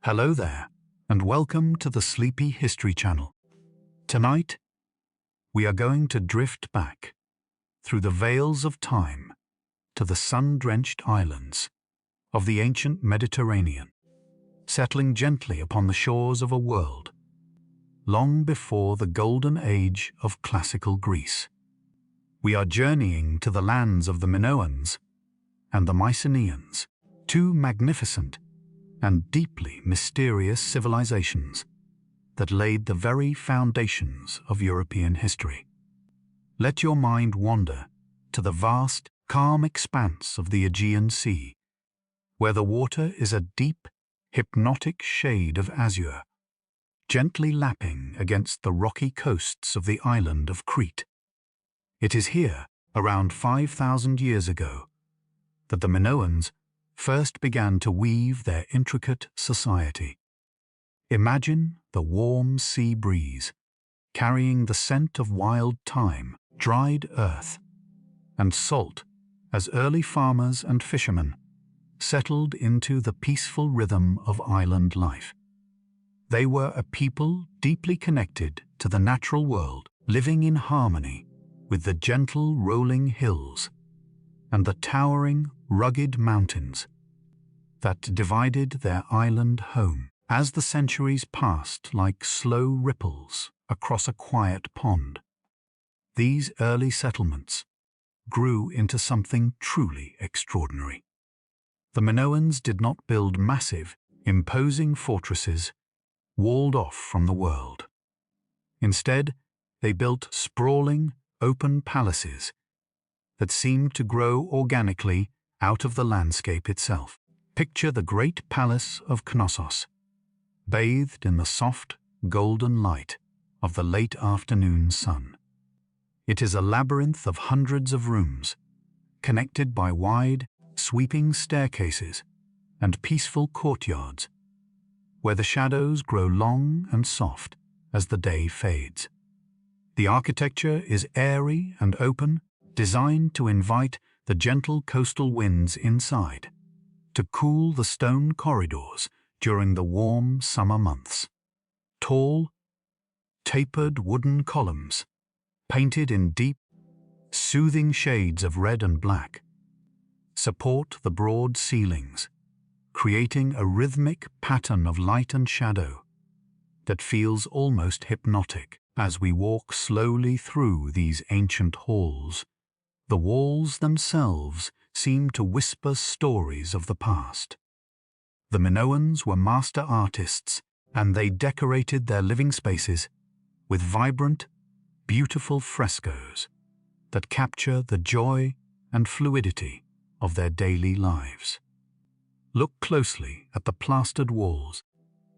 Hello there, and welcome to the Sleepy History Channel. Tonight, we are going to drift back through the veils of time to the sun-drenched islands of the ancient Mediterranean, settling gently upon the shores of a world long before the golden age of classical Greece. We are journeying to the lands of the Minoans and the Mycenaeans, two magnificent and deeply mysterious civilizations that laid the very foundations of European history. Let your mind wander to the vast, calm expanse of the Aegean Sea, where the water is a deep, hypnotic shade of azure, gently lapping against the rocky coasts of the island of Crete. It is here, around 5,000 years ago, that the Minoans first began to weave their intricate society. Imagine the warm sea breeze, carrying the scent of wild thyme, dried earth, and salt as early farmers and fishermen settled into the peaceful rhythm of island life. They were a people deeply connected to the natural world, living in harmony with the gentle rolling hills and the towering, rugged mountains that divided their island home. As the centuries passed like slow ripples across a quiet pond, these early settlements grew into something truly extraordinary. The Minoans did not build massive, imposing fortresses walled off from the world. Instead, they built sprawling, open palaces that seemed to grow organically out of the landscape itself. Picture the great Palace of Knossos, bathed in the soft, golden light of the late afternoon sun. It is a labyrinth of hundreds of rooms, connected by wide, sweeping staircases and peaceful courtyards, where the shadows grow long and soft as the day fades. The architecture is airy and open, designed to invite the gentle coastal winds inside, to cool the stone corridors during the warm summer months. Tall, tapered wooden columns, painted in deep, soothing shades of red and black, support the broad ceilings, creating a rhythmic pattern of light and shadow that feels almost hypnotic. As we walk slowly through these ancient halls, the walls themselves seem to whisper stories of the past. The Minoans were master artists, and they decorated their living spaces with vibrant, beautiful frescoes that capture the joy and fluidity of their daily lives. Look closely at the plastered walls,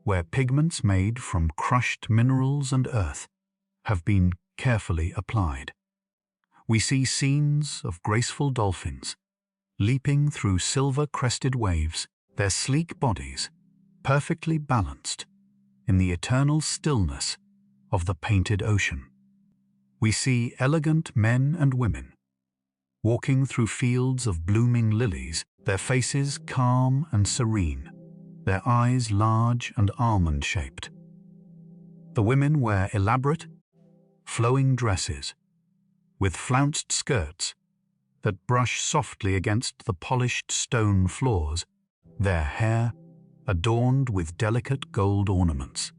where pigments made from crushed minerals and earth have been carefully applied. We see scenes of graceful dolphins leaping through silver-crested waves, their sleek bodies perfectly balanced in the eternal stillness of the painted ocean. We see elegant men and women walking through fields of blooming lilies, their faces calm and serene, their eyes large and almond-shaped. The women wear elaborate, flowing dresses with flounced skirts that brush softly against the polished stone floors, their hair adorned with delicate gold ornaments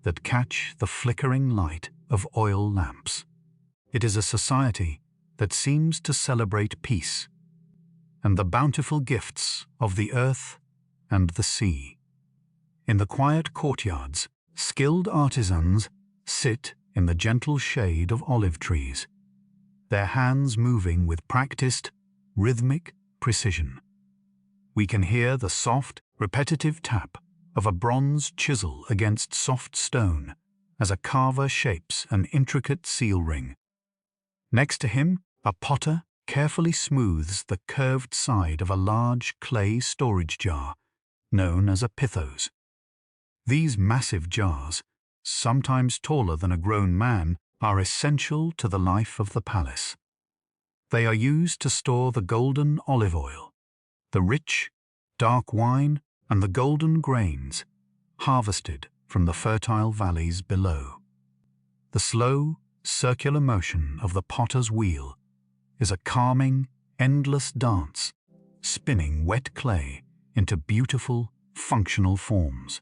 that catch the flickering light of oil lamps. It is a society that seems to celebrate peace and the bountiful gifts of the earth and the sea. In the quiet courtyards, skilled artisans sit in the gentle shade of olive trees, their hands moving with practiced, rhythmic precision. We can hear the soft, repetitive tap of a bronze chisel against soft stone as a carver shapes an intricate seal ring. Next to him, a potter carefully smooths the curved side of a large clay storage jar, known as a pithos. These massive jars, sometimes taller than a grown man, are essential to the life of the palace. They are used to store the golden olive oil, the rich, dark wine, and the golden grains harvested from the fertile valleys below. The slow, circular motion of the potter's wheel is a calming, endless dance, spinning wet clay into beautiful, functional forms.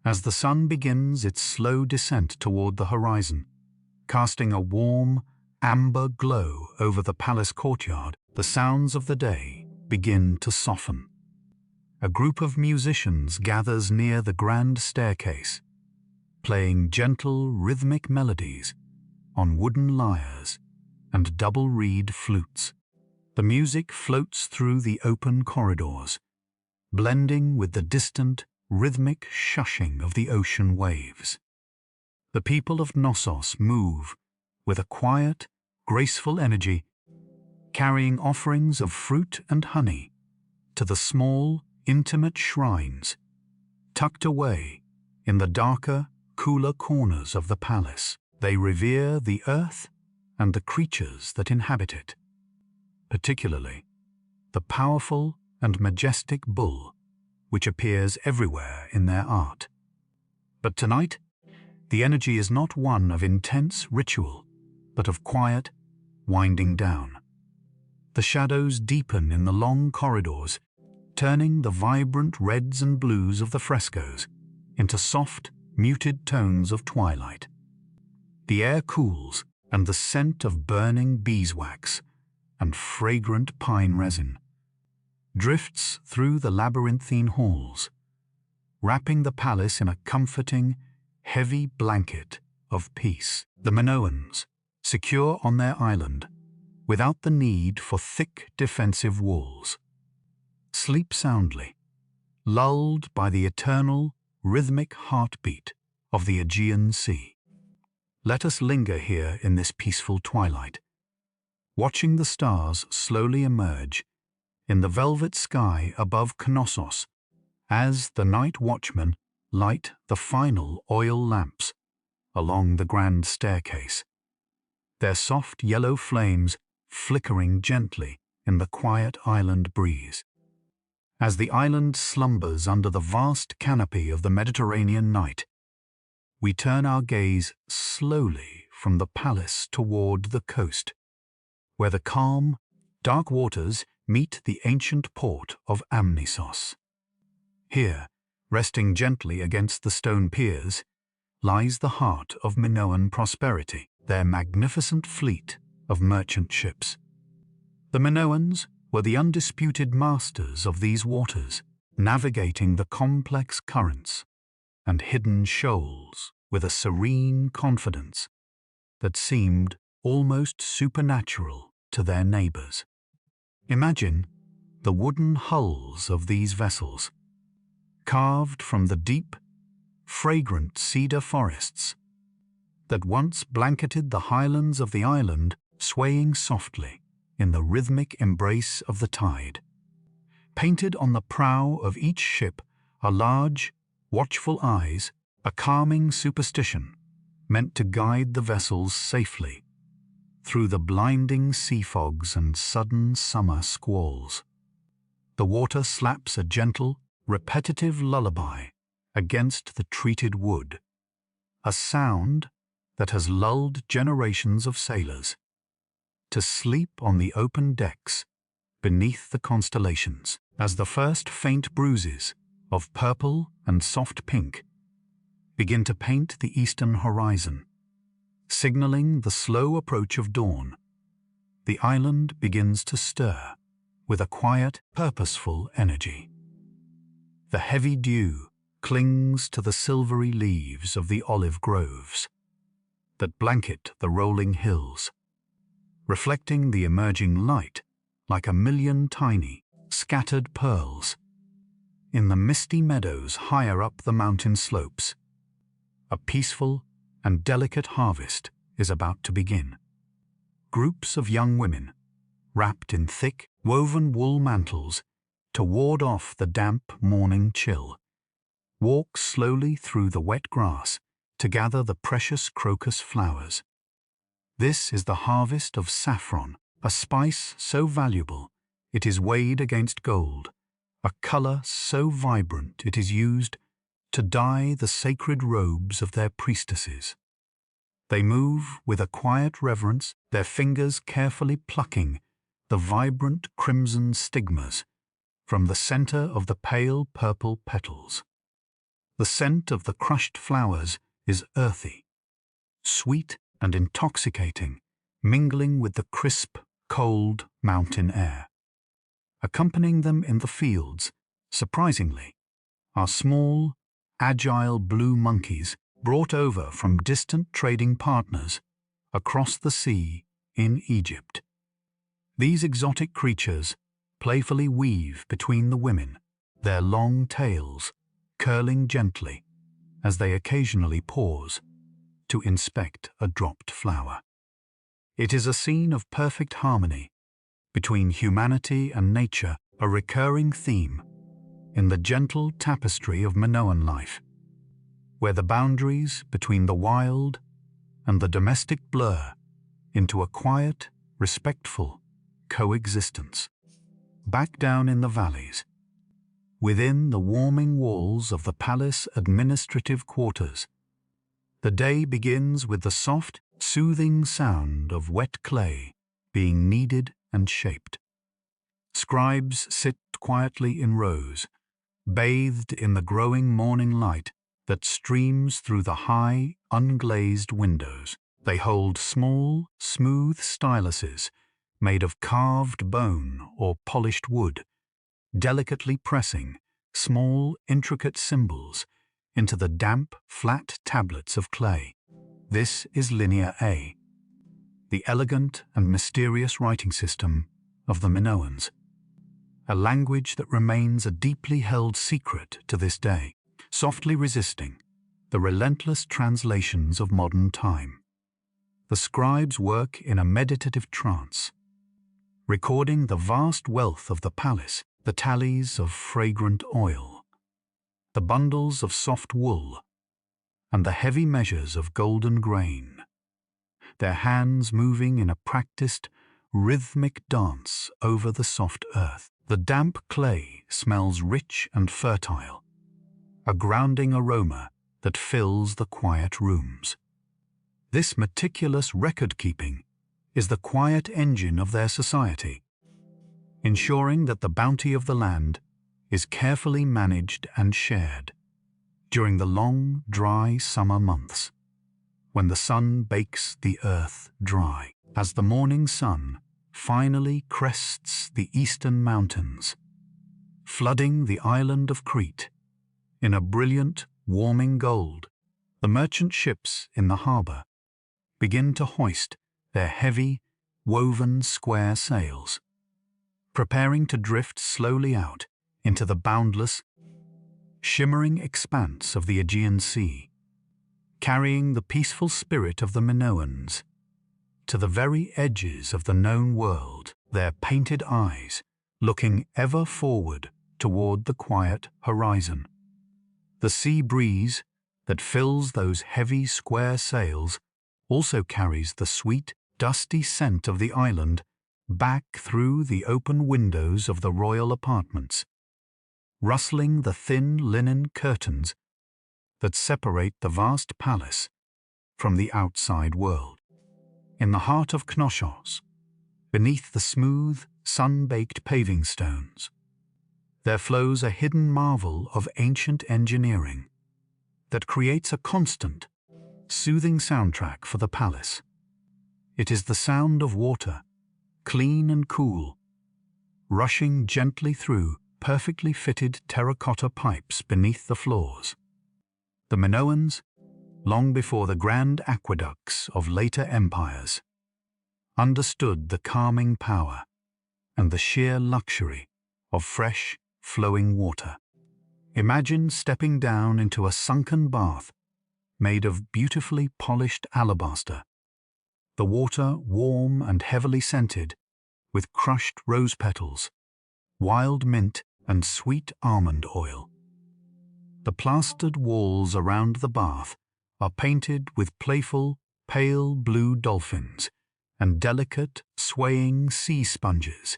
As the sun begins its slow descent toward the horizon, casting a warm, amber glow over the palace courtyard, the sounds of the day begin to soften. A group of musicians gathers near the grand staircase, playing gentle, rhythmic melodies on wooden lyres and double reed flutes. The music floats through the open corridors, blending with the distant, rhythmic shushing of the ocean waves. The people of Knossos move with a quiet, graceful energy, carrying offerings of fruit and honey to the small, intimate shrines tucked away in the darker, cooler corners of the palace. They revere the earth and the creatures that inhabit it, particularly the powerful and majestic bull, which appears everywhere in their art. But tonight, the energy is not one of intense ritual, but of quiet, winding down. The shadows deepen in the long corridors, turning the vibrant reds and blues of the frescoes into soft, muted tones of twilight. The air cools, and the scent of burning beeswax and fragrant pine resin drifts through the labyrinthine halls, wrapping the palace in a comforting, heavy blanket of peace. The Minoans, secure on their island, without the need for thick defensive walls, sleep soundly, lulled by the eternal, rhythmic heartbeat of the Aegean Sea. Let us linger here in this peaceful twilight, watching the stars slowly emerge in the velvet sky above Knossos as the night watchmen light the final oil lamps along the grand staircase, their soft yellow flames flickering gently in the quiet island breeze. As the island slumbers under the vast canopy of the Mediterranean night, we turn our gaze slowly from the palace toward the coast, where the calm, dark waters meet the ancient port of Amnisos. Here, resting gently against the stone piers, lies the heart of Minoan prosperity, their magnificent fleet of merchant ships. The Minoans were the undisputed masters of these waters, navigating the complex currents and hidden shoals with a serene confidence that seemed almost supernatural to their neighbors. Imagine the wooden hulls of these vessels, carved from the deep, fragrant cedar forests that once blanketed the highlands of the island, swaying softly in the rhythmic embrace of the tide. Painted on the prow of each ship are large, watchful eyes, a calming superstition meant to guide the vessels safely through the blinding sea fogs and sudden summer squalls. The water slaps a gentle, repetitive lullaby against the treated wood, a sound that has lulled generations of sailors to sleep on the open decks beneath the constellations. As the first faint bruises of purple and soft pink begin to paint the eastern horizon, signaling the slow approach of dawn, the island begins to stir with a quiet, purposeful energy. The heavy dew clings to the silvery leaves of the olive groves that blanket the rolling hills, reflecting the emerging light like a million tiny, scattered pearls. In the misty meadows higher up the mountain slopes, a peaceful and delicate harvest is about to begin. Groups of young women, wrapped in thick, woven wool mantles to ward off the damp morning chill, walk slowly through the wet grass to gather the precious crocus flowers. This is the harvest of saffron, a spice so valuable it is weighed against gold, a color so vibrant it is used to dye the sacred robes of their priestesses. They move with a quiet reverence, their fingers carefully plucking the vibrant crimson stigmas from the center of the pale purple petals. The scent of the crushed flowers is earthy, sweet and intoxicating, mingling with the crisp, cold mountain air. Accompanying them in the fields, surprisingly, are small, agile blue monkeys brought over from distant trading partners across the sea in Egypt. These exotic creatures playfully weave between the women, their long tails curling gently as they occasionally pause to inspect a dropped flower. It is a scene of perfect harmony between humanity and nature, a recurring theme in the gentle tapestry of Minoan life, where the boundaries between the wild and the domestic blur into a quiet, respectful coexistence. Back down in the valleys, within the warming walls of the palace administrative quarters, the day begins with the soft, soothing sound of wet clay being kneaded and shaped. Scribes sit quietly in rows, bathed in the growing morning light that streams through the high, unglazed windows. They hold small, smooth styluses made of carved bone or polished wood, delicately pressing small, intricate symbols into the damp, flat tablets of clay. This is Linear A, the elegant and mysterious writing system of the Minoans, a language that remains a deeply held secret to this day, softly resisting the relentless translations of modern time. The scribes work in a meditative trance, recording the vast wealth of the palace, the tallies of fragrant oil, the bundles of soft wool, and the heavy measures of golden grain, their hands moving in a practiced, rhythmic dance over the soft earth. The damp clay smells rich and fertile, a grounding aroma that fills the quiet rooms. This meticulous record-keeping is the quiet engine of their society, ensuring that the bounty of the land is carefully managed and shared during the long, dry summer months, when the sun bakes the earth dry. As the morning sun finally crests the eastern mountains, flooding the island of Crete in a brilliant, warming gold, the merchant ships in the harbor begin to hoist their heavy, woven square sails, preparing to drift slowly out into the boundless, shimmering expanse of the Aegean Sea, carrying the peaceful spirit of the Minoans to the very edges of the known world, their painted eyes looking ever forward toward the quiet horizon. The sea breeze that fills those heavy square sails also carries the sweet, dusty scent of the island back through the open windows of the royal apartments, rustling the thin linen curtains that separate the vast palace from the outside world. In the heart of Knossos, beneath the smooth, sun-baked paving stones, there flows a hidden marvel of ancient engineering that creates a constant, soothing soundtrack for the palace. It is the sound of water, clean and cool, rushing gently through perfectly fitted terracotta pipes beneath the floors. The Minoans, long before the grand aqueducts of later empires, understood the calming power and the sheer luxury of fresh, flowing water. Imagine stepping down into a sunken bath made of beautifully polished alabaster, the water warm and heavily scented with crushed rose petals, wild mint and sweet almond oil. The plastered walls around the bath are painted with playful, pale blue dolphins and delicate, swaying sea sponges,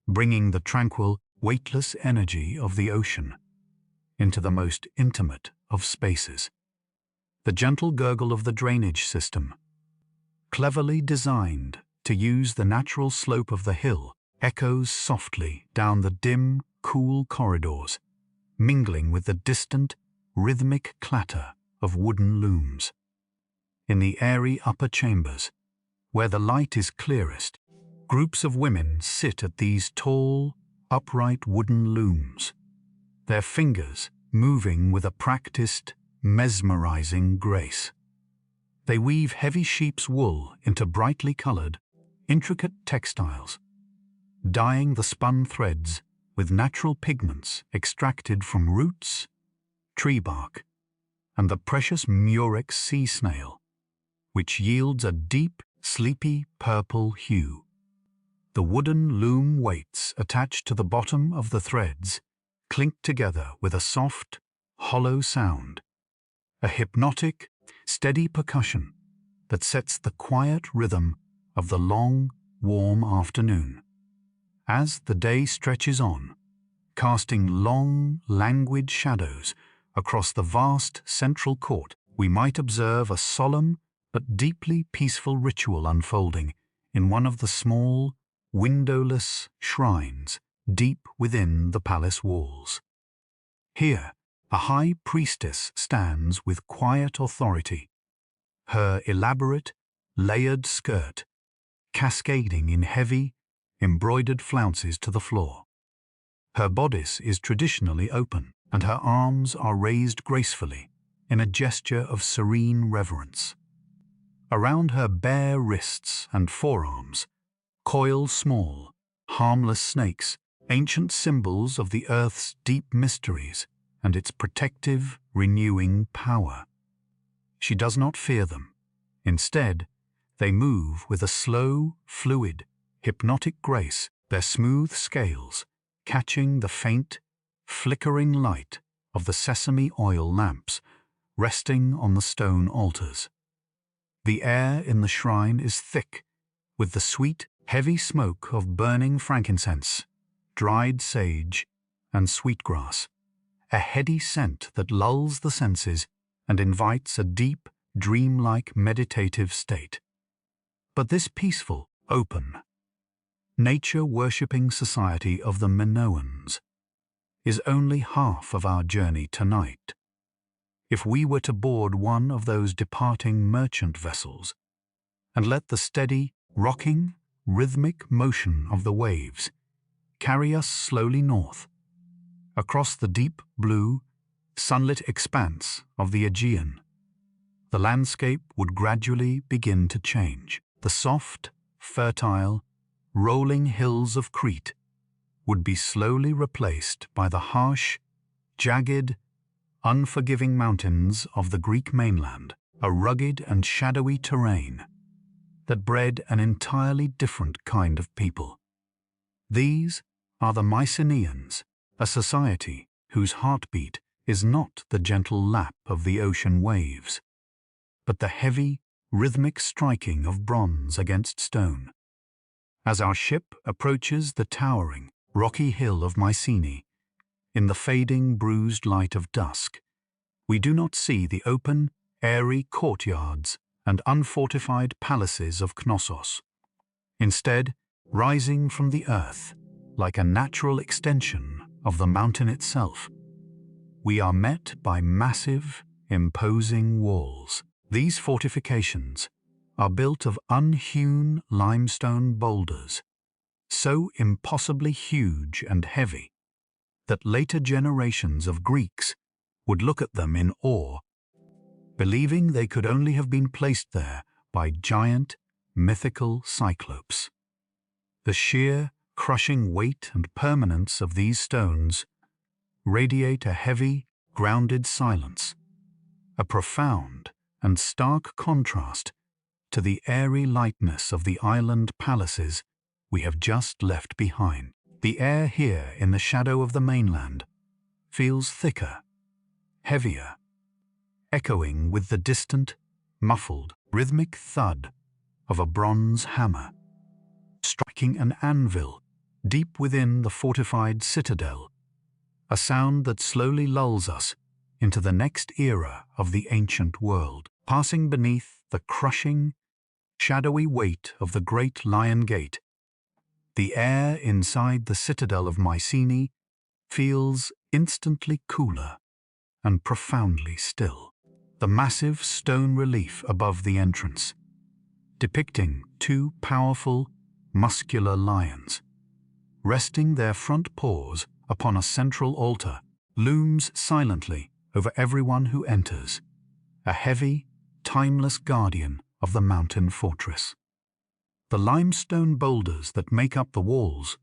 bringing the tranquil, weightless energy of the ocean. into the most intimate of spaces. The gentle gurgle of the drainage system, cleverly designed to use the natural slope of the hill, echoes softly down the dim, cool corridors, mingling with the distant, rhythmic clatter of wooden looms. In the airy upper chambers, where the light is clearest, groups of women sit at these tall, upright wooden looms, their fingers moving with a practiced, mesmerizing grace. They weave heavy sheep's wool into brightly colored, intricate textiles, dyeing the spun threads with natural pigments extracted from roots, tree bark, and the precious murex sea snail, which yields a deep, sleepy purple hue. The wooden loom weights attached to the bottom of the threads clink together with a soft, hollow sound, a hypnotic, steady percussion that sets the quiet rhythm of the long, warm afternoon. As the day stretches on, casting long, languid shadows across the vast central court, we might observe a solemn but deeply peaceful ritual unfolding in one of the small, windowless shrines deep within the palace walls. Here, a high priestess stands with quiet authority, her elaborate, layered skirt cascading in heavy, embroidered flounces to the floor. Her bodice is traditionally open, and her arms are raised gracefully in a gesture of serene reverence. Around her bare wrists and forearms coil small, harmless snakes, ancient symbols of the earth's deep mysteries and its protective, renewing power. She does not fear them. Instead, they move with a slow, fluid, hypnotic grace, their smooth scales catching the faint, flickering light of the sesame oil lamps resting on the stone altars. The air in the shrine is thick with the sweet, heavy smoke of burning frankincense, dried sage, and sweetgrass, a heady scent that lulls the senses and invites a deep, dreamlike meditative state. But this peaceful, open, nature-worshipping society of the Minoans is only half of our journey tonight. If we were to board one of those departing merchant vessels and let the steady, rocking, rhythmic motion of the waves carry us slowly north, across the deep blue, sunlit expanse of the Aegean, the landscape would gradually begin to change. The soft, fertile, rolling hills of Crete would be slowly replaced by the harsh, jagged, unforgiving mountains of the Greek mainland, a rugged and shadowy terrain that bred an entirely different kind of people. These are the Mycenaeans, a society whose heartbeat is not the gentle lap of the ocean waves, but the heavy, rhythmic striking of bronze against stone. As our ship approaches the towering, rocky hill of Mycenae, in the fading, bruised light of dusk, we do not see the open, airy courtyards and unfortified palaces of Knossos. Instead, rising from the earth, like a natural extension of the mountain itself, we are met by massive, imposing walls. These fortifications are built of unhewn limestone boulders, so impossibly huge and heavy that later generations of Greeks would look at them in awe, believing they could only have been placed there by giant, mythical cyclopes. The sheer, crushing weight and permanence of these stones radiate a heavy, grounded silence, a profound and stark contrast to the airy lightness of the island palaces we have just left behind. The air here in the shadow of the mainland feels thicker, heavier, echoing with the distant, muffled, rhythmic thud of a bronze hammer, striking an anvil deep within the fortified citadel, a sound that slowly lulls us into the next era of the ancient world. Passing beneath the crushing, shadowy weight of the great Lion Gate, the air inside the citadel of Mycenae feels instantly cooler and profoundly still. The massive stone relief above the entrance, depicting two powerful, muscular lions, resting their front paws upon a central altar, looms silently over everyone who enters, a heavy, timeless guardian of the mountain fortress. The limestone boulders that make up the walls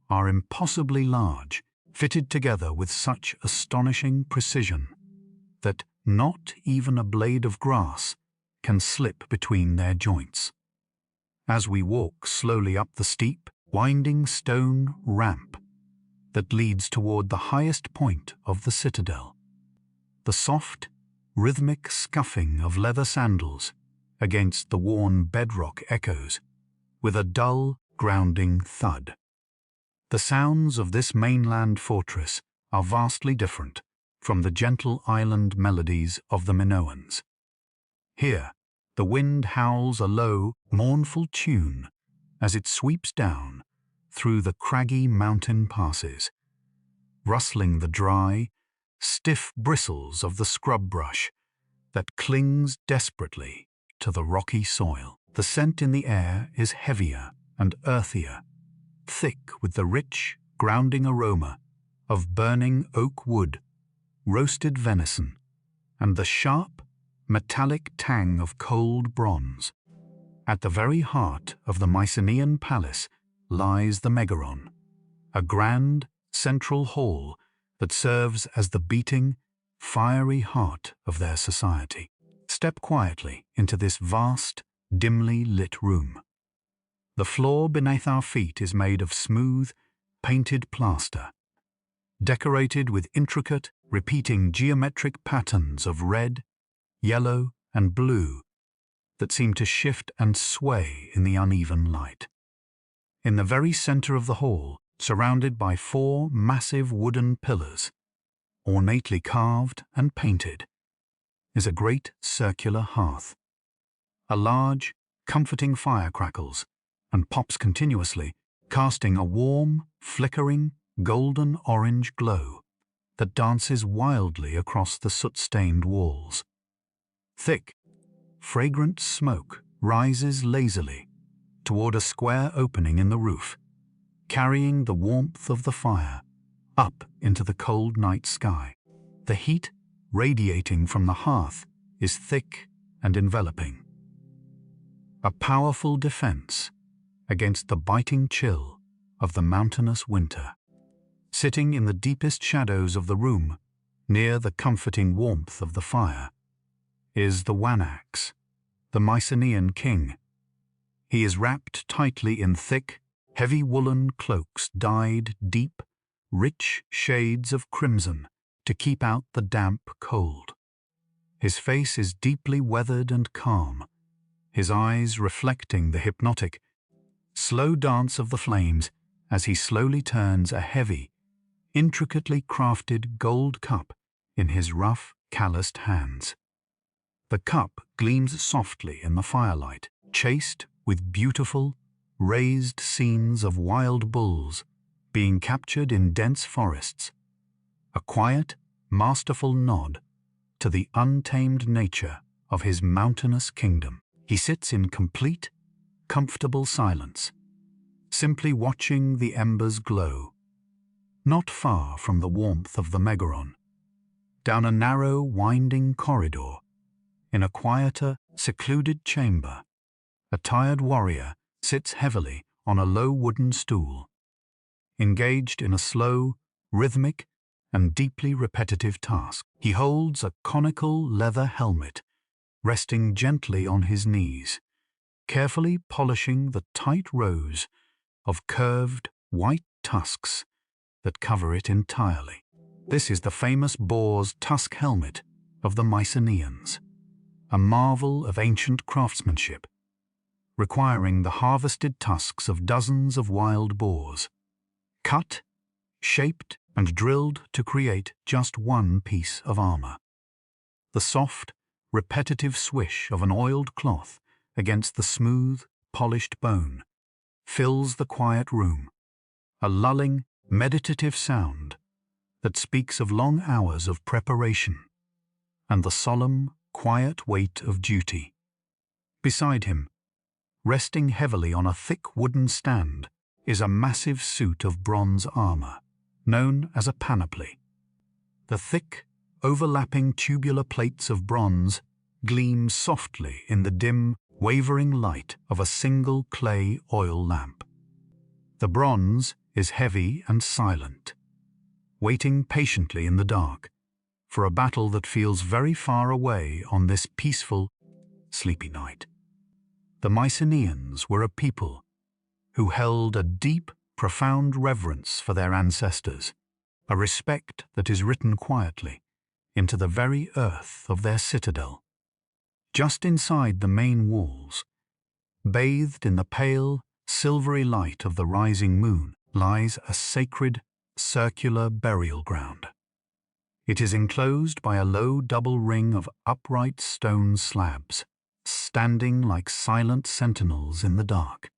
are impossibly large, fitted together with such astonishing precision that not even a blade of grass can slip between their joints. As we walk slowly up the steep, winding stone ramp that leads toward the highest point of the citadel, the soft, rhythmic scuffing of leather sandals against the worn bedrock echoes with a dull, grounding thud. The sounds of this mainland fortress are vastly different from the gentle island melodies of the Minoans. Here, the wind howls a low, mournful tune as it sweeps down through the craggy mountain passes, rustling the dry, stiff bristles of the scrub brush that clings desperately to the rocky soil. The scent in the air is heavier and earthier, thick with the rich, grounding aroma of burning oak wood, roasted venison, and the sharp, metallic tang of cold bronze. At the very heart of the Mycenaean palace lies the Megaron, a grand, central hall that serves as the beating, fiery heart of their society. Step quietly into this vast, dimly lit room. The floor beneath our feet is made of smooth, painted plaster, decorated with intricate, repeating geometric patterns of red, yellow, and blue that seem to shift and sway in the uneven light. In the very center of the hall, surrounded by 4 massive wooden pillars, ornately carved and painted, is a great circular hearth. A large, comforting fire crackles and pops continuously, casting a warm, flickering, golden-orange glow that dances wildly across the soot-stained walls. Thick, fragrant smoke rises lazily toward a square opening in the roof, carrying the warmth of the fire up into the cold night sky. The heat radiating from the hearth is thick and enveloping, a powerful defense against the biting chill of the mountainous winter. Sitting in the deepest shadows of the room, near the comforting warmth of the fire, is the Wanax, the Mycenaean king. He is wrapped tightly in thick, heavy woolen cloaks dyed deep, rich shades of crimson to keep out the damp cold. His face is deeply weathered and calm, his eyes reflecting the hypnotic, slow dance of the flames as he slowly turns a heavy, intricately crafted gold cup in his rough, calloused hands. The cup gleams softly in the firelight, chased with beautiful, raised scenes of wild bulls being captured in dense forests, a quiet, masterful nod to the untamed nature of his mountainous kingdom. He sits in complete, comfortable silence, simply watching the embers glow, not far from the warmth of the Megaron. Down a narrow, winding corridor, in a quieter, secluded chamber, a tired warrior sits heavily on a low wooden stool, engaged in a slow, rhythmic, and deeply repetitive task. He holds a conical leather helmet resting gently on his knees, carefully polishing the tight rows of curved, white tusks that cover it entirely. This is the famous Boar's tusk helmet of the Mycenaeans, a marvel of ancient craftsmanship, requiring the harvested tusks of dozens of wild boars, cut, shaped and drilled to create just one piece of armor. The soft, repetitive swish of an oiled cloth against the smooth, polished bone fills the quiet room, a lulling, meditative sound that speaks of long hours of preparation and the solemn, quiet weight of duty. Beside him, resting heavily on a thick wooden stand, is a massive suit of bronze armor, known as a panoply. The thick, overlapping tubular plates of bronze gleam softly in the dim, wavering light of a single clay oil lamp. The bronze is heavy and silent, waiting patiently in the dark for a battle that feels very far away on this peaceful, sleepy night. The Mycenaeans were a people who held a deep, profound reverence for their ancestors, a respect that is written quietly into the very earth of their citadel. Just inside the main walls, bathed in the pale, silvery light of the rising moon, lies a sacred, circular burial ground. It is enclosed by a low double ring of upright stone slabs, standing like silent sentinels in the dark.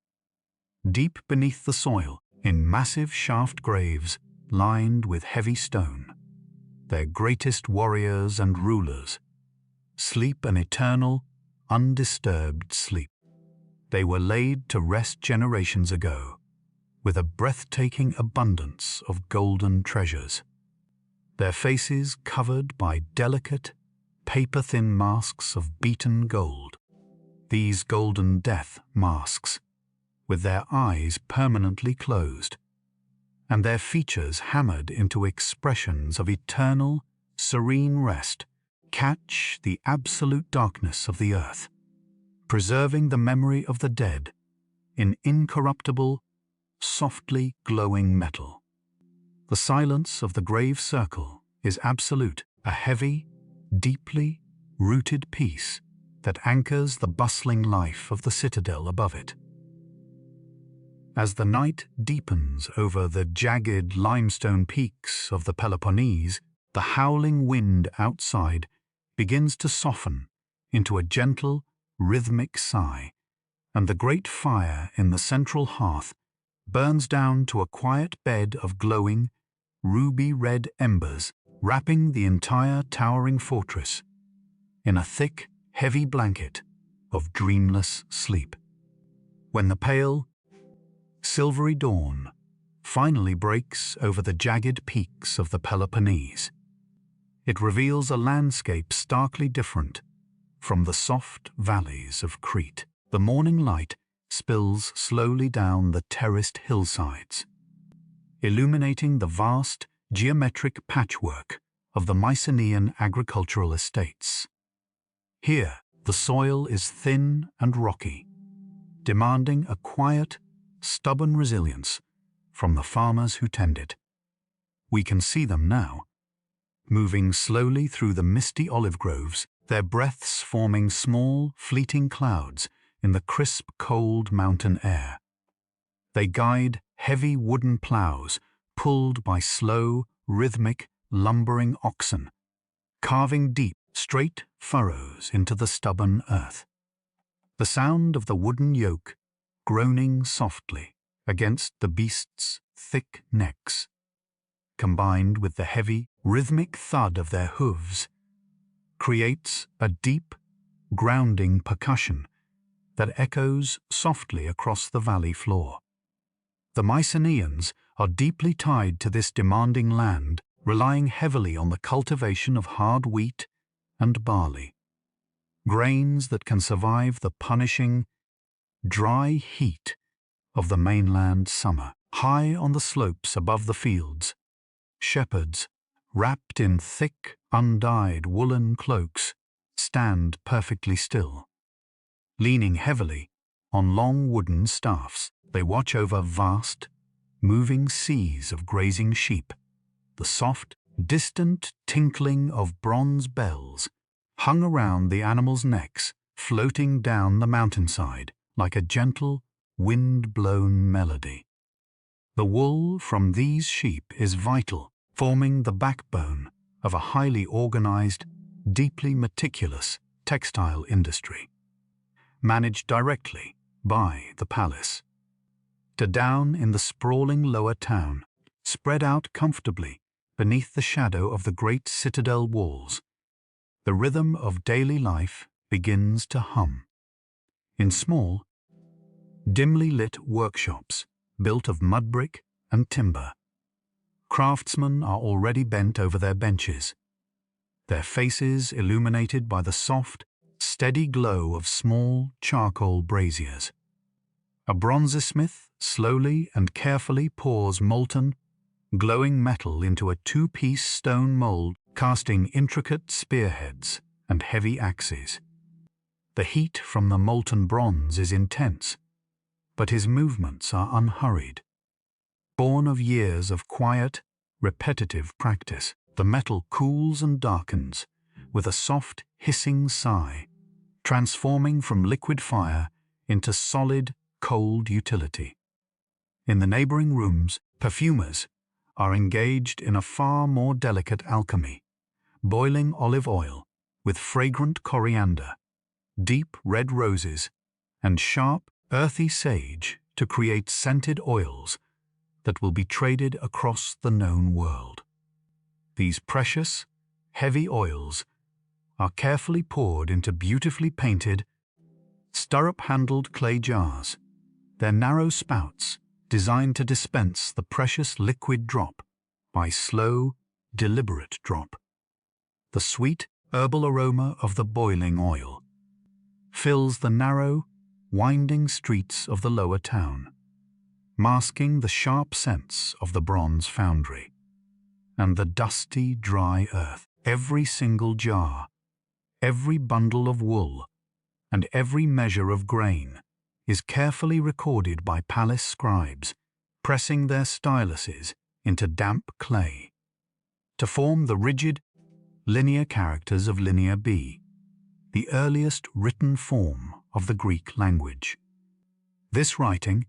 Deep beneath the soil, in massive shaft graves lined with heavy stone, their greatest warriors and rulers sleep an eternal, undisturbed sleep. They were laid to rest generations ago, with a breathtaking abundance of golden treasures. Their faces covered by delicate, paper-thin masks of beaten gold. These golden death masks, with their eyes permanently closed, and their features hammered into expressions of eternal, serene rest, catch the absolute darkness of the earth, preserving the memory of the dead in incorruptible, softly glowing metal. The silence of the grave circle is absolute, a heavy, deeply rooted peace that anchors the bustling life of the citadel above it. As the night deepens over the jagged limestone peaks of the Peloponnese, the howling wind outside begins to soften into a gentle, rhythmic sigh, and the great fire in the central hearth burns down to a quiet bed of glowing, ruby-red embers, wrapping the entire towering fortress in a thick, heavy blanket of dreamless sleep. When the pale, silvery dawn finally breaks over the jagged peaks of the Peloponnese, it reveals a landscape starkly different from the soft valleys of Crete. The morning light spills slowly down the terraced hillsides, illuminating the vast geometric patchwork of the Mycenaean agricultural estates. Here, the soil is thin and rocky, demanding a quiet, stubborn resilience from the farmers who tend it. We can see them now, moving slowly through the misty olive groves, their breaths forming small, fleeting clouds in the crisp, cold mountain air. They guide heavy wooden plows pulled by slow, rhythmic, lumbering oxen, carving deep, straight furrows into the stubborn earth. The sound of the wooden yoke groaning softly against the beasts' thick necks, combined with the heavy, rhythmic thud of their hooves, creates a deep, grounding percussion that echoes softly across the valley floor. The Mycenaeans are deeply tied to this demanding land, relying heavily on the cultivation of hard wheat and barley, grains that can survive the punishing, dry heat of the mainland summer. High on the slopes above the fields, shepherds, wrapped in thick, undyed woolen cloaks, stand perfectly still. Leaning heavily on long wooden staffs, they watch over vast, moving seas of grazing sheep. The soft, distant tinkling of bronze bells hung around the animals' necks, floating down the mountainside like a gentle, wind-blown melody. The wool from these sheep is vital, forming the backbone of a highly organized, deeply meticulous textile industry, managed directly by the palace. Down in the sprawling lower town, spread out comfortably beneath the shadow of the great citadel walls, the rhythm of daily life begins to hum. In small, dimly lit workshops built of mud brick and timber, craftsmen are already bent over their benches, their faces illuminated by the soft, steady glow of small charcoal braziers. A bronzesmith slowly and carefully pours molten, glowing metal into a two-piece stone mold, casting intricate spearheads and heavy axes. The heat from the molten bronze is intense, but his movements are unhurried. Born of years of quiet, repetitive practice, the metal cools and darkens with a soft, hissing sigh, transforming from liquid fire into solid, cold utility. In the neighboring rooms, perfumers are engaged in a far more delicate alchemy, boiling olive oil with fragrant coriander, deep red roses, and sharp, earthy sage to create scented oils that will be traded across the known world. These precious, heavy oils are carefully poured into beautifully painted, stirrup-handled clay jars, their narrow spouts designed to dispense the precious liquid drop by slow, deliberate drop. The sweet, herbal aroma of the boiling oil fills the narrow, winding streets of the lower town, masking the sharp scents of the bronze foundry and the dusty, dry earth. Every single jar, every bundle of wool, and every measure of grain is carefully recorded by palace scribes, pressing their styluses into damp clay to form the rigid, linear characters of Linear B, the earliest written form of the Greek language. This writing,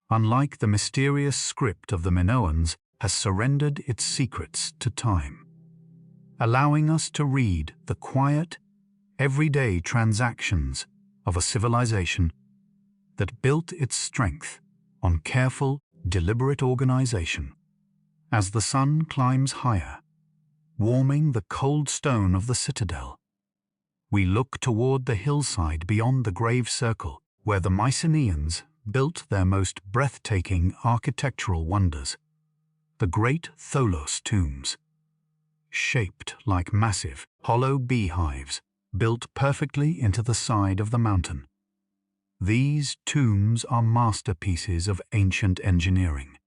unlike the mysterious script of the Minoans, has surrendered its secrets to time, allowing us to read the quiet, everyday transactions of a civilization that built its strength on careful, deliberate organization. As the sun climbs higher, warming the cold stone of the citadel, we look toward the hillside beyond the grave circle, where the Mycenaeans built their most breathtaking architectural wonders, the great Tholos Tombs, shaped like massive, hollow beehives built perfectly into the side of the mountain. These tombs are masterpieces of ancient engineering.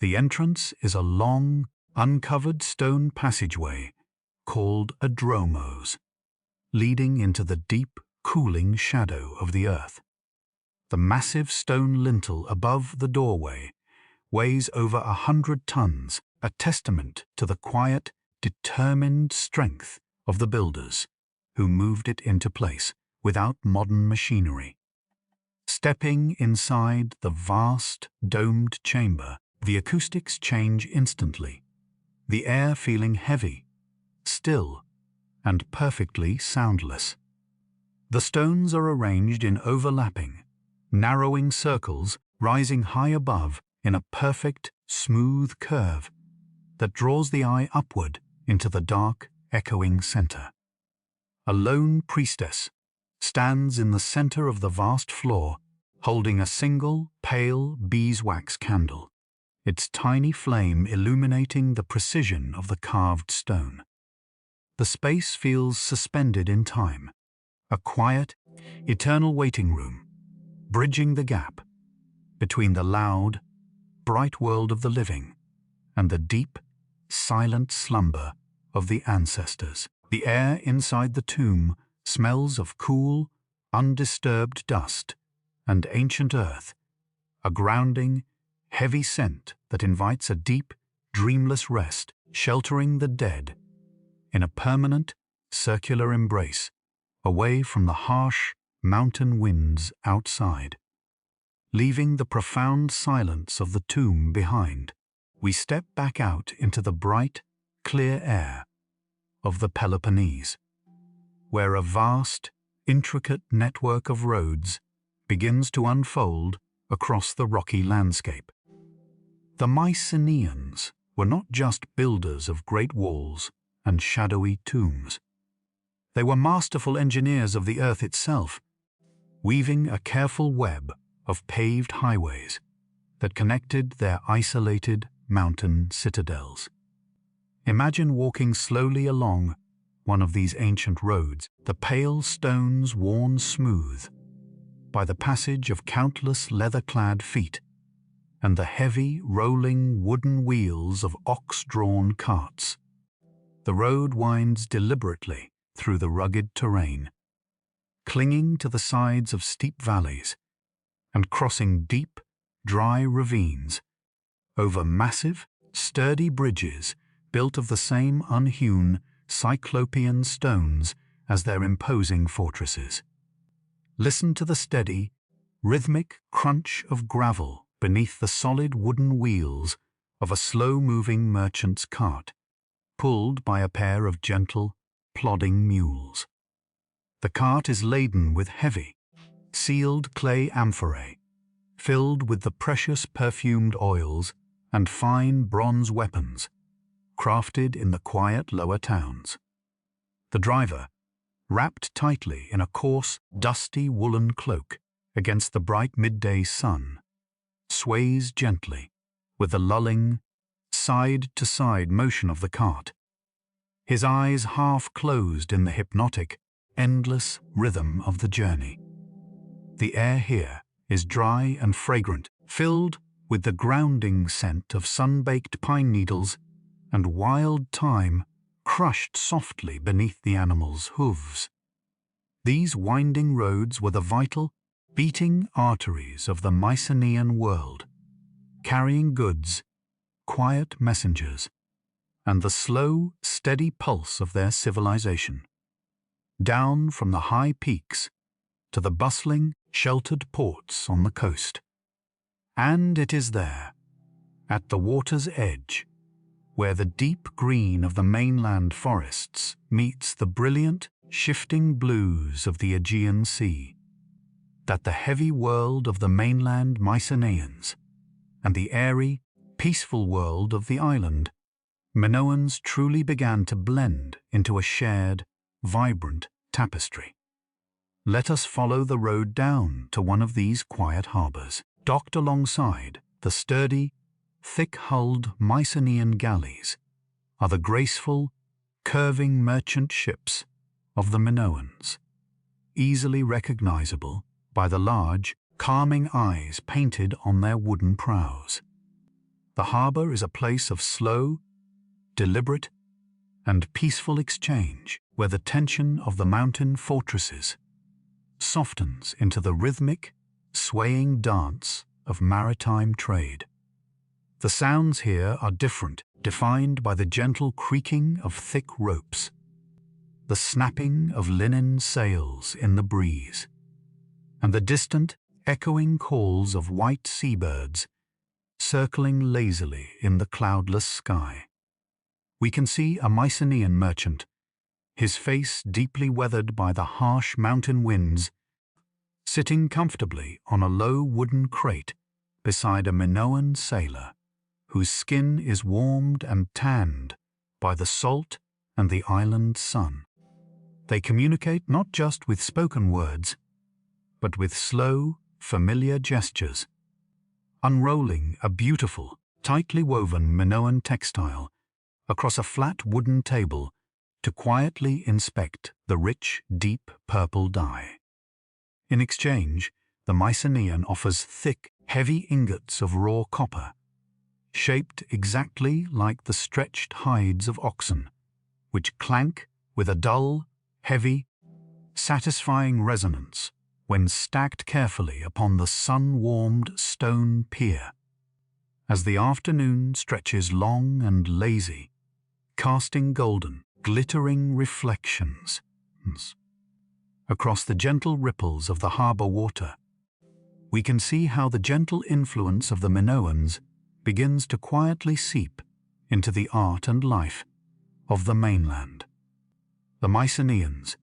The entrance is a long, uncovered stone passageway called a dromos, leading into the deep, cooling shadow of the earth. The massive stone lintel above the doorway weighs over 100 tons, a testament to the quiet, determined strength of the builders who moved it into place without modern machinery. Stepping inside the vast, domed chamber, the acoustics change instantly, the air feeling heavy, still, and perfectly soundless. The stones are arranged in overlapping, narrowing circles rising high above in a perfect, smooth curve that draws the eye upward into the dark, echoing center. A lone priestess stands in the center of the vast floor, holding a single, pale beeswax candle, its tiny flame illuminating the precision of the carved stone. The space feels suspended in time, a quiet, eternal waiting room, bridging the gap between the loud, bright world of the living and the deep, silent slumber of the ancestors. The air inside the tomb smells of cool, undisturbed dust and ancient earth, a grounding, heavy scent that invites a deep, dreamless rest, sheltering the dead in a permanent, circular embrace away from the harsh mountain winds outside. leaving the profound silence of the tomb behind. We step back out into the bright, clear air of the Peloponnese, where a vast, intricate network of roads begins to unfold across the rocky landscape. The Mycenaeans were not just builders of great walls and shadowy tombs. They were masterful engineers of the earth itself, weaving a careful web of paved highways that connected their isolated mountain citadels. Imagine walking slowly along one of these ancient roads, the pale stones worn smooth by the passage of countless leather-clad feet and the heavy, rolling wooden wheels of ox-drawn carts. The road winds deliberately through the rugged terrain, clinging to the sides of steep valleys and crossing deep, dry ravines over massive, sturdy bridges built of the same unhewn, cyclopean stones as their imposing fortresses. Listen to the steady, rhythmic crunch of gravel beneath the solid wooden wheels of a slow-moving merchant's cart, pulled by a pair of gentle, plodding mules. The cart is laden with heavy, sealed clay amphorae, filled with the precious perfumed oils and fine bronze weapons, crafted in the quiet lower towns. The driver, wrapped tightly in a coarse, dusty woolen cloak against the bright midday sun, sways gently with the lulling, side-to-side motion of the cart, his eyes half closed in the hypnotic, endless rhythm of the journey. The air here is dry and fragrant, filled with the grounding scent of sun-baked pine needles and wild thyme crushed softly beneath the animal's hooves. These winding roads were the vital, beating arteries of the Mycenaean world, carrying goods, quiet messengers, and the slow, steady pulse of their civilization, down from the high peaks to the bustling, sheltered ports on the coast. And it is there, at the water's edge, where the deep green of the mainland forests meets the brilliant, shifting blues of the Aegean Sea, that the heavy world of the mainland Mycenaeans and the airy, peaceful world of the island Minoans truly began to blend into a shared, vibrant tapestry. Let us follow the road down to one of these quiet harbours. Docked alongside the sturdy, thick-hulled Mycenaean galleys are the graceful, curving merchant ships of the Minoans, easily recognizable by the large, calming eyes painted on their wooden prows. The harbour is a place of slow, deliberate, and peaceful exchange where the tension of the mountain fortresses softens into the rhythmic, swaying dance of maritime trade. The sounds here are different, defined by the gentle creaking of thick ropes, the snapping of linen sails in the breeze, and the distant, echoing calls of white seabirds circling lazily in the cloudless sky. We can see a Mycenaean merchant, his face deeply weathered by the harsh mountain winds, sitting comfortably on a low wooden crate beside a Minoan sailor, whose skin is warmed and tanned by the salt and the island sun. They communicate not just with spoken words, but with slow, familiar gestures, unrolling a beautiful, tightly woven Minoan textile across a flat wooden table to quietly inspect the rich, deep purple dye. In exchange, the Mycenaean offers thick, heavy ingots of raw copper, shaped exactly like the stretched hides of oxen, which clank with a dull, heavy, satisfying resonance when stacked carefully upon the sun-warmed stone pier. As the afternoon stretches long and lazy, casting golden, glittering reflections across the gentle ripples of the harbour water, we can see how the gentle influence of the Minoans begins to quietly seep into the art and life of the mainland. The Mycenaeans,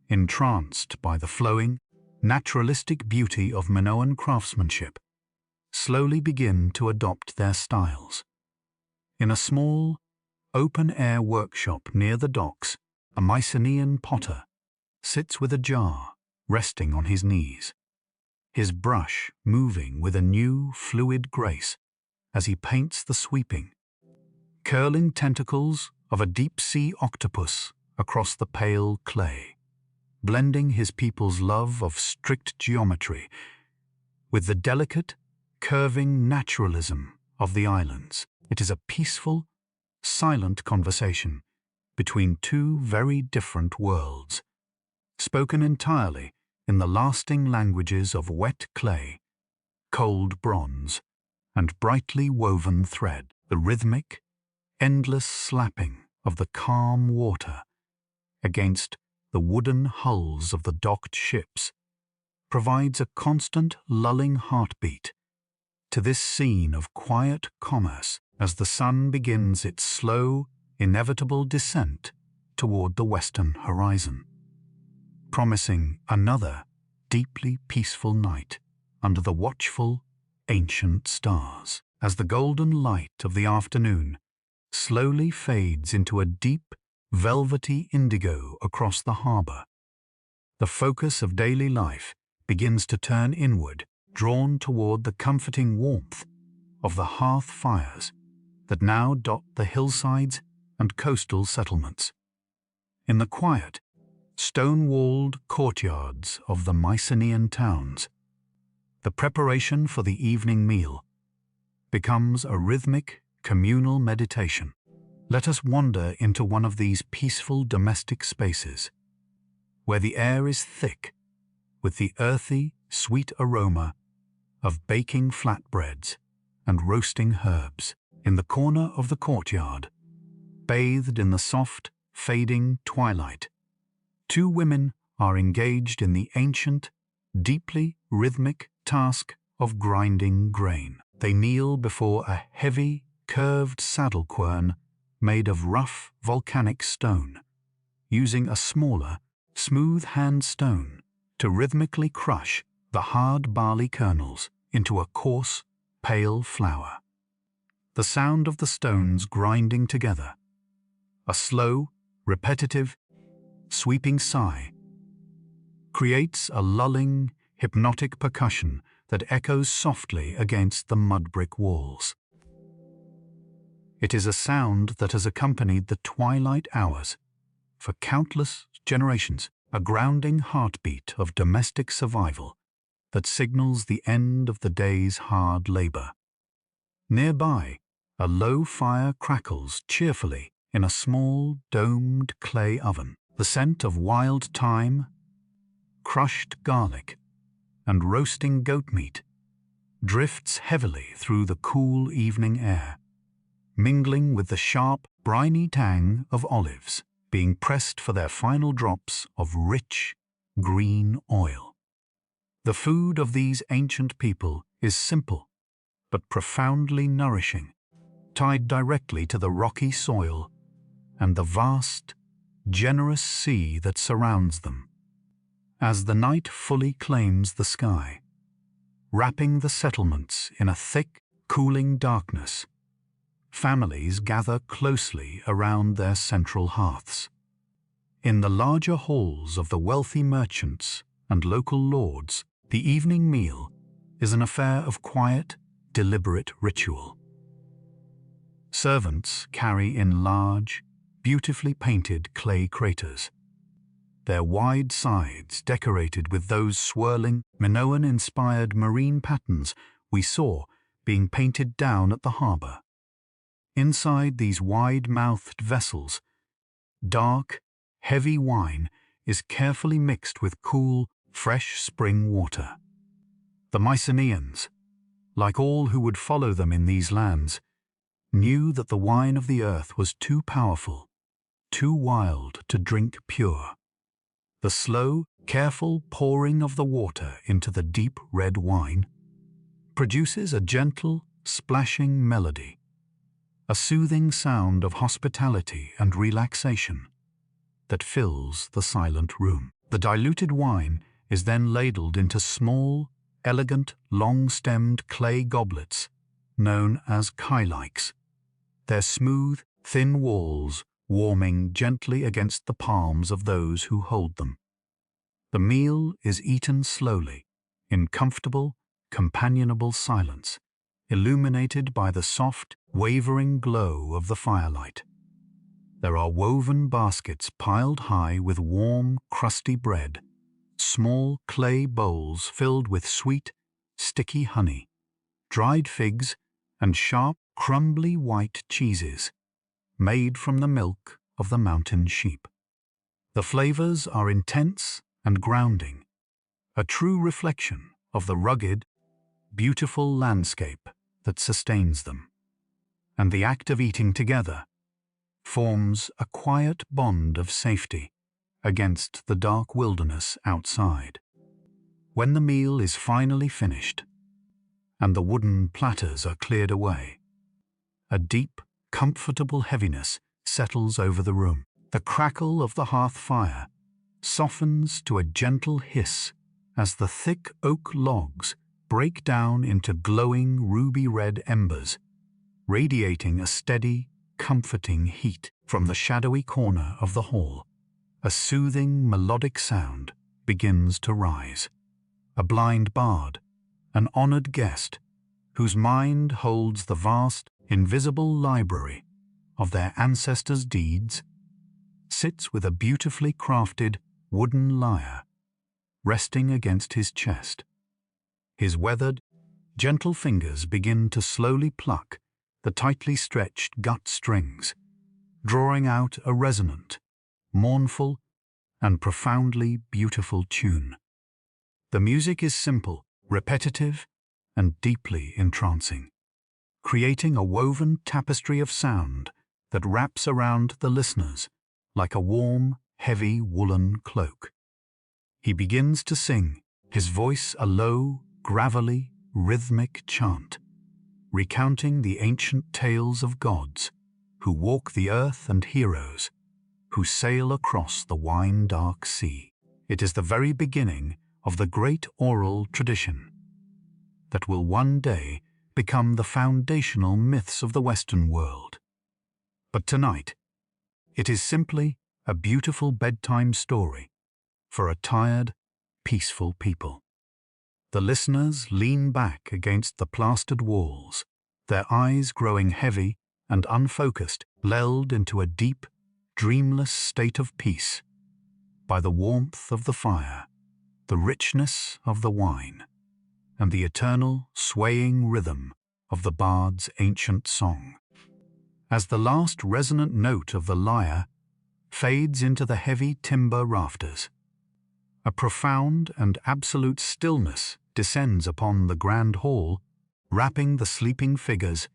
entranced by the flowing, naturalistic beauty of Minoan craftsmanship, slowly begin to adopt their styles. In a small, open-air workshop near the docks, a Mycenaean potter sits with a jar resting on his knees, his brush moving with a new, fluid grace as he paints the sweeping, curling tentacles of a deep-sea octopus across the pale clay, blending his people's love of strict geometry with the delicate, curving naturalism of the islands. It is a peaceful, silent conversation between two very different worlds, spoken entirely in the lasting languages of wet clay, cold bronze, and brightly woven thread. The rhythmic, endless slapping of the calm water against the wooden hulls of the docked ships provides a constant lulling heartbeat to this scene of quiet commerce as the sun begins its slow, inevitable descent toward the western horizon, promising another deeply peaceful night under the watchful, ancient stars. As the golden light of the afternoon slowly fades into a deep, velvety indigo across the harbor, the focus of daily life begins to turn inward, drawn toward the comforting warmth of the hearth fires that now dot the hillsides and coastal settlements. In the quiet, stone-walled courtyards of the Mycenaean towns, the preparation for the evening meal becomes a rhythmic, communal meditation. Let us wander into one of these peaceful domestic spaces, where the air is thick with the earthy, sweet aroma of baking flatbreads and roasting herbs. In the corner of the courtyard, bathed in the soft, fading twilight, two women are engaged in the ancient, deeply rhythmic task of grinding grain. They kneel before a heavy, curved saddle quern made of rough volcanic stone, using a smaller, smooth hand stone to rhythmically crush the hard barley kernels into a coarse, pale flour. The sound of the stones grinding together, a slow, repetitive, sweeping sigh, creates a lulling, hypnotic percussion that echoes softly against the mud-brick walls. It is a sound that has accompanied the twilight hours for countless generations, a grounding heartbeat of domestic survival that signals the end of the day's hard labor. Nearby, a low fire crackles cheerfully in a small, domed clay oven. The scent of wild thyme, crushed garlic, and roasting goat meat drifts heavily through the cool evening air, mingling with the sharp, briny tang of olives being pressed for their final drops of rich, green oil. The food of these ancient people is simple, but profoundly nourishing, tied directly to the rocky soil and the vast, generous sea that surrounds them. As the night fully claims the sky, wrapping the settlements in a thick, cooling darkness, families gather closely around their central hearths. In the larger halls of the wealthy merchants and local lords, the evening meal is an affair of quiet, deliberate ritual. Servants carry in large, beautifully painted clay craters, their wide sides decorated with those swirling, Minoan-inspired marine patterns we saw being painted down at the harbor. Inside these wide-mouthed vessels, dark, heavy wine is carefully mixed with cool, fresh spring water. The Mycenaeans, like all who would follow them in these lands, knew that the wine of the earth was too powerful, too wild to drink pure. The slow, careful pouring of the water into the deep red wine produces a gentle, splashing melody, a soothing sound of hospitality and relaxation that fills the silent room. The diluted wine is then ladled into small, elegant, long-stemmed clay goblets known as kylikes, their smooth, thin walls warming gently against the palms of those who hold them. The meal is eaten slowly, in comfortable, companionable silence, illuminated by the soft, wavering glow of the firelight. There are woven baskets piled high with warm, crusty bread, small clay bowls filled with sweet, sticky honey, dried figs, and sharp, crumbly white cheeses, made from the milk of the mountain sheep. The flavors are intense and grounding, a true reflection of the rugged, beautiful landscape that sustains them. And the act of eating together forms a quiet bond of safety against the dark wilderness outside. When the meal is finally finished and the wooden platters are cleared away, a deep, comfortable heaviness settles over the room. The crackle of the hearth fire softens to a gentle hiss as the thick oak logs break down into glowing ruby-red embers, radiating a steady, comforting heat. From the shadowy corner of the hall, a soothing, melodic sound begins to rise. A blind bard, an honored guest, whose mind holds the vast, invisible library of their ancestors' deeds, sits with a beautifully crafted wooden lyre resting against his chest. His weathered, gentle fingers begin to slowly pluck the tightly stretched gut strings, drawing out a resonant, mournful, and profoundly beautiful tune. The music is simple, repetitive, and deeply entrancing, creating a woven tapestry of sound that wraps around the listeners like a warm, heavy woolen cloak. He begins to sing, his voice a low, gravelly, rhythmic chant, recounting the ancient tales of gods who walk the earth and heroes who sail across the wine-dark sea. It is the very beginning of the great oral tradition that will one day become the foundational myths of the Western world. But tonight, it is simply a beautiful bedtime story for a tired, peaceful people. The listeners lean back against the plastered walls, their eyes growing heavy and unfocused, lulled into a deep, dreamless state of peace by the warmth of the fire, the richness of the wine, and the eternal, swaying rhythm of the bard's ancient song. As the last resonant note of the lyre fades into the heavy timber rafters, a profound and absolute stillness descends upon the grand hall, wrapping the sleeping figures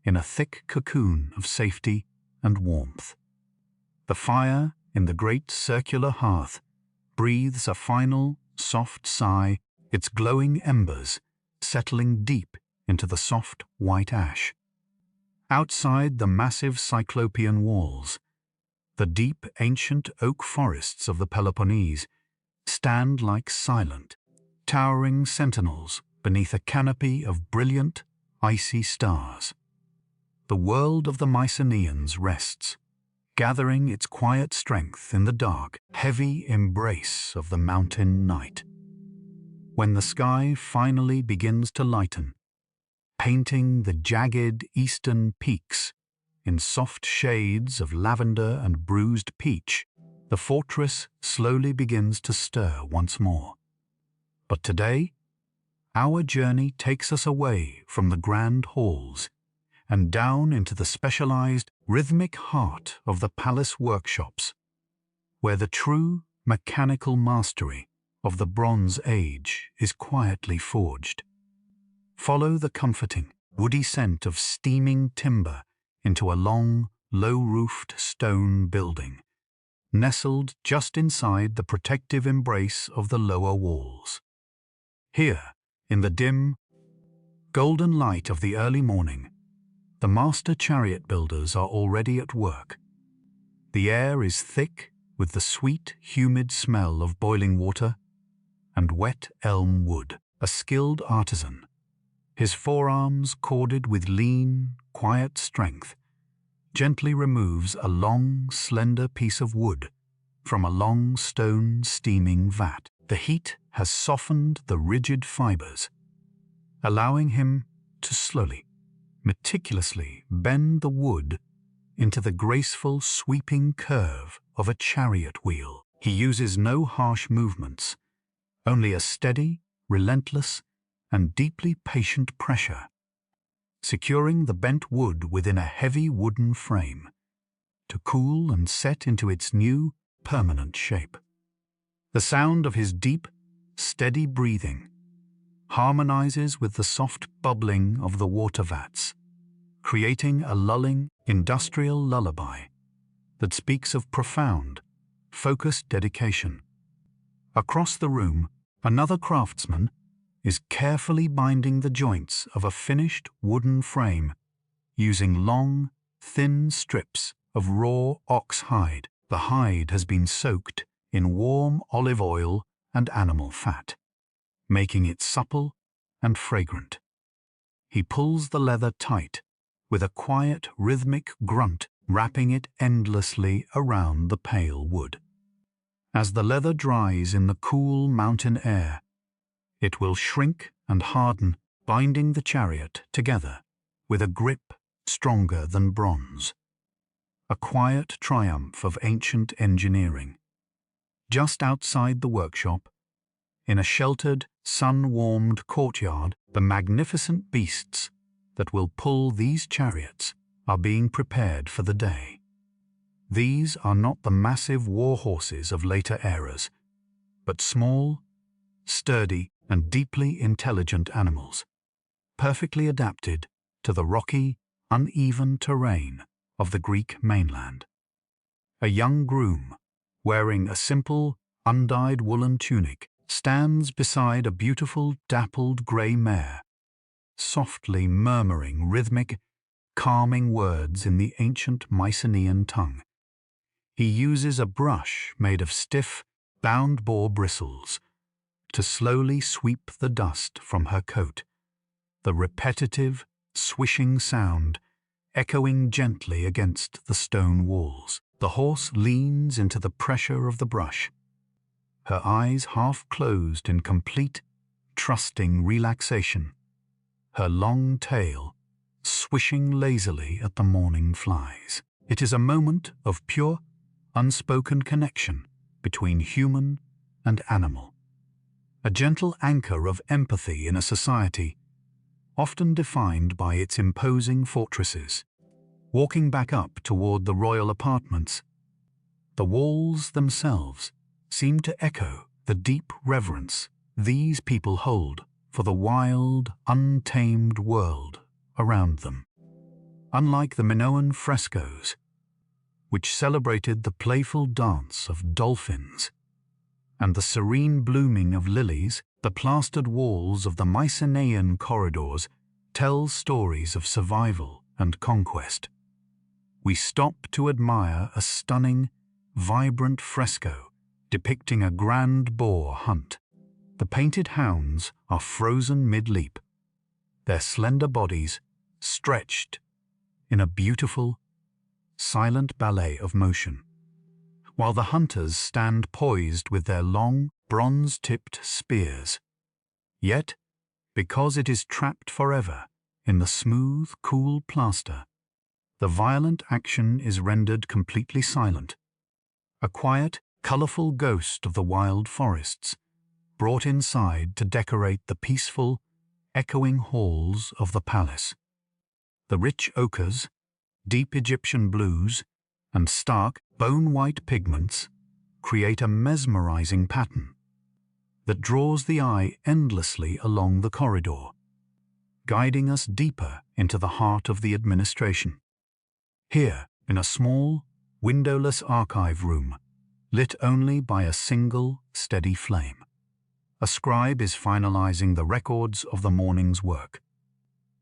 in a thick cocoon of safety and warmth. The fire in the great circular hearth breathes a final, soft sigh, its glowing embers settling deep into the soft white ash. Outside the massive cyclopean walls, the deep ancient oak forests of the Peloponnese stand like silent, towering sentinels beneath a canopy of brilliant, icy stars. The world of the Mycenaeans rests, gathering its quiet strength in the dark, heavy embrace of the mountain night. When the sky finally begins to lighten, painting the jagged eastern peaks in soft shades of lavender and bruised peach, the fortress slowly begins to stir once more. But today, our journey takes us away from the grand halls and down into the specialized, rhythmic heart of the palace workshops, where the true mechanical mastery of the Bronze Age is quietly forged. Follow the comforting, woody scent of steaming timber into a long, low-roofed stone building, nestled just inside the protective embrace of the lower walls. Here, in the dim, golden light of the early morning, the master chariot builders are already at work. The air is thick with the sweet, humid smell of boiling water and wet elm wood. A skilled artisan, his forearms corded with lean, quiet strength, gently removes a long, slender piece of wood from a long stone steaming vat. The heat has softened the rigid fibers, allowing him to slowly, meticulously bend the wood into the graceful sweeping curve of a chariot wheel. He uses no harsh movements, only a steady, relentless, and deeply patient pressure, securing the bent wood within a heavy wooden frame to cool and set into its new, permanent shape. The sound of his deep, steady breathing harmonizes with the soft bubbling of the water vats, creating a lulling, industrial lullaby that speaks of profound, focused dedication. Across the room, another craftsman is carefully binding the joints of a finished wooden frame using long, thin strips of raw ox hide. The hide has been soaked in warm olive oil and animal fat, making it supple and fragrant. He pulls the leather tight with a quiet, rhythmic grunt, wrapping it endlessly around the pale wood. As the leather dries in the cool mountain air, it will shrink and harden, binding the chariot together with a grip stronger than bronze. A quiet triumph of ancient engineering. Just outside the workshop, in a sheltered, sun-warmed courtyard, the magnificent beasts that will pull these chariots are being prepared for the day. These are not the massive war horses of later eras, but small, sturdy, and deeply intelligent animals, perfectly adapted to the rocky, uneven terrain of the Greek mainland. A young groom, wearing a simple, undyed woolen tunic, stands beside a beautiful, dappled grey mare, softly murmuring rhythmic, calming words in the ancient Mycenaean tongue. He uses a brush made of stiff, bound boar bristles to slowly sweep the dust from her coat, the repetitive, swishing sound echoing gently against the stone walls. The horse leans into the pressure of the brush, her eyes half closed in complete, trusting relaxation, her long tail swishing lazily at the morning flies. It is a moment of pure, unspoken connection between human and animal. A gentle anchor of empathy in a society often defined by its imposing fortresses. Walking back up toward the royal apartments, the walls themselves seem to echo the deep reverence these people hold for the wild, untamed world around them. Unlike the Minoan frescoes, which celebrated the playful dance of dolphins and the serene blooming of lilies, the plastered walls of the Mycenaean corridors tell stories of survival and conquest. We stop to admire a stunning, vibrant fresco depicting a grand boar hunt. The painted hounds are frozen mid-leap, their slender bodies stretched in a beautiful, silent ballet of motion, while the hunters stand poised with their long, bronze-tipped spears. Yet, because it is trapped forever in the smooth, cool plaster, the violent action is rendered completely silent, a quiet, colorful ghost of the wild forests, brought inside to decorate the peaceful, echoing halls of the palace. The rich ochres, deep Egyptian blues, and stark, bone-white pigments create a mesmerizing pattern that draws the eye endlessly along the corridor, guiding us deeper into the heart of the administration. Here, in a small, windowless archive room, lit only by a single steady flame. A scribe is finalizing the records of the morning's work.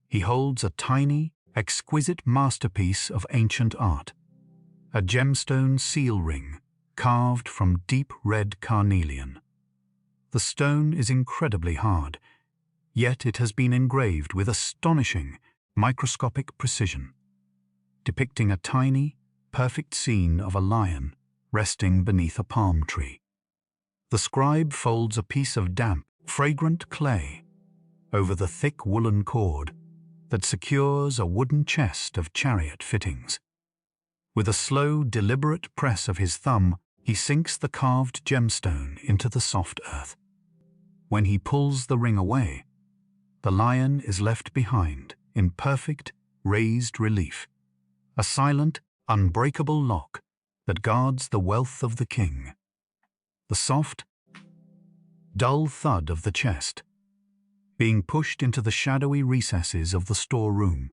He holds a tiny, exquisite masterpiece of ancient art, a gemstone seal ring carved from deep red carnelian. The stone is incredibly hard, yet it has been engraved with astonishing, microscopic precision, depicting a tiny, perfect scene of a lion resting beneath a palm tree. The scribe folds a piece of damp, fragrant clay over the thick woolen cord that secures a wooden chest of chariot fittings. With a slow, deliberate press of his thumb, he sinks the carved gemstone into the soft earth. When he pulls the ring away, the lion is left behind in perfect, raised relief, a silent, unbreakable lock that guards the wealth of the king. The soft, dull thud of the chest being pushed into the shadowy recesses of the storeroom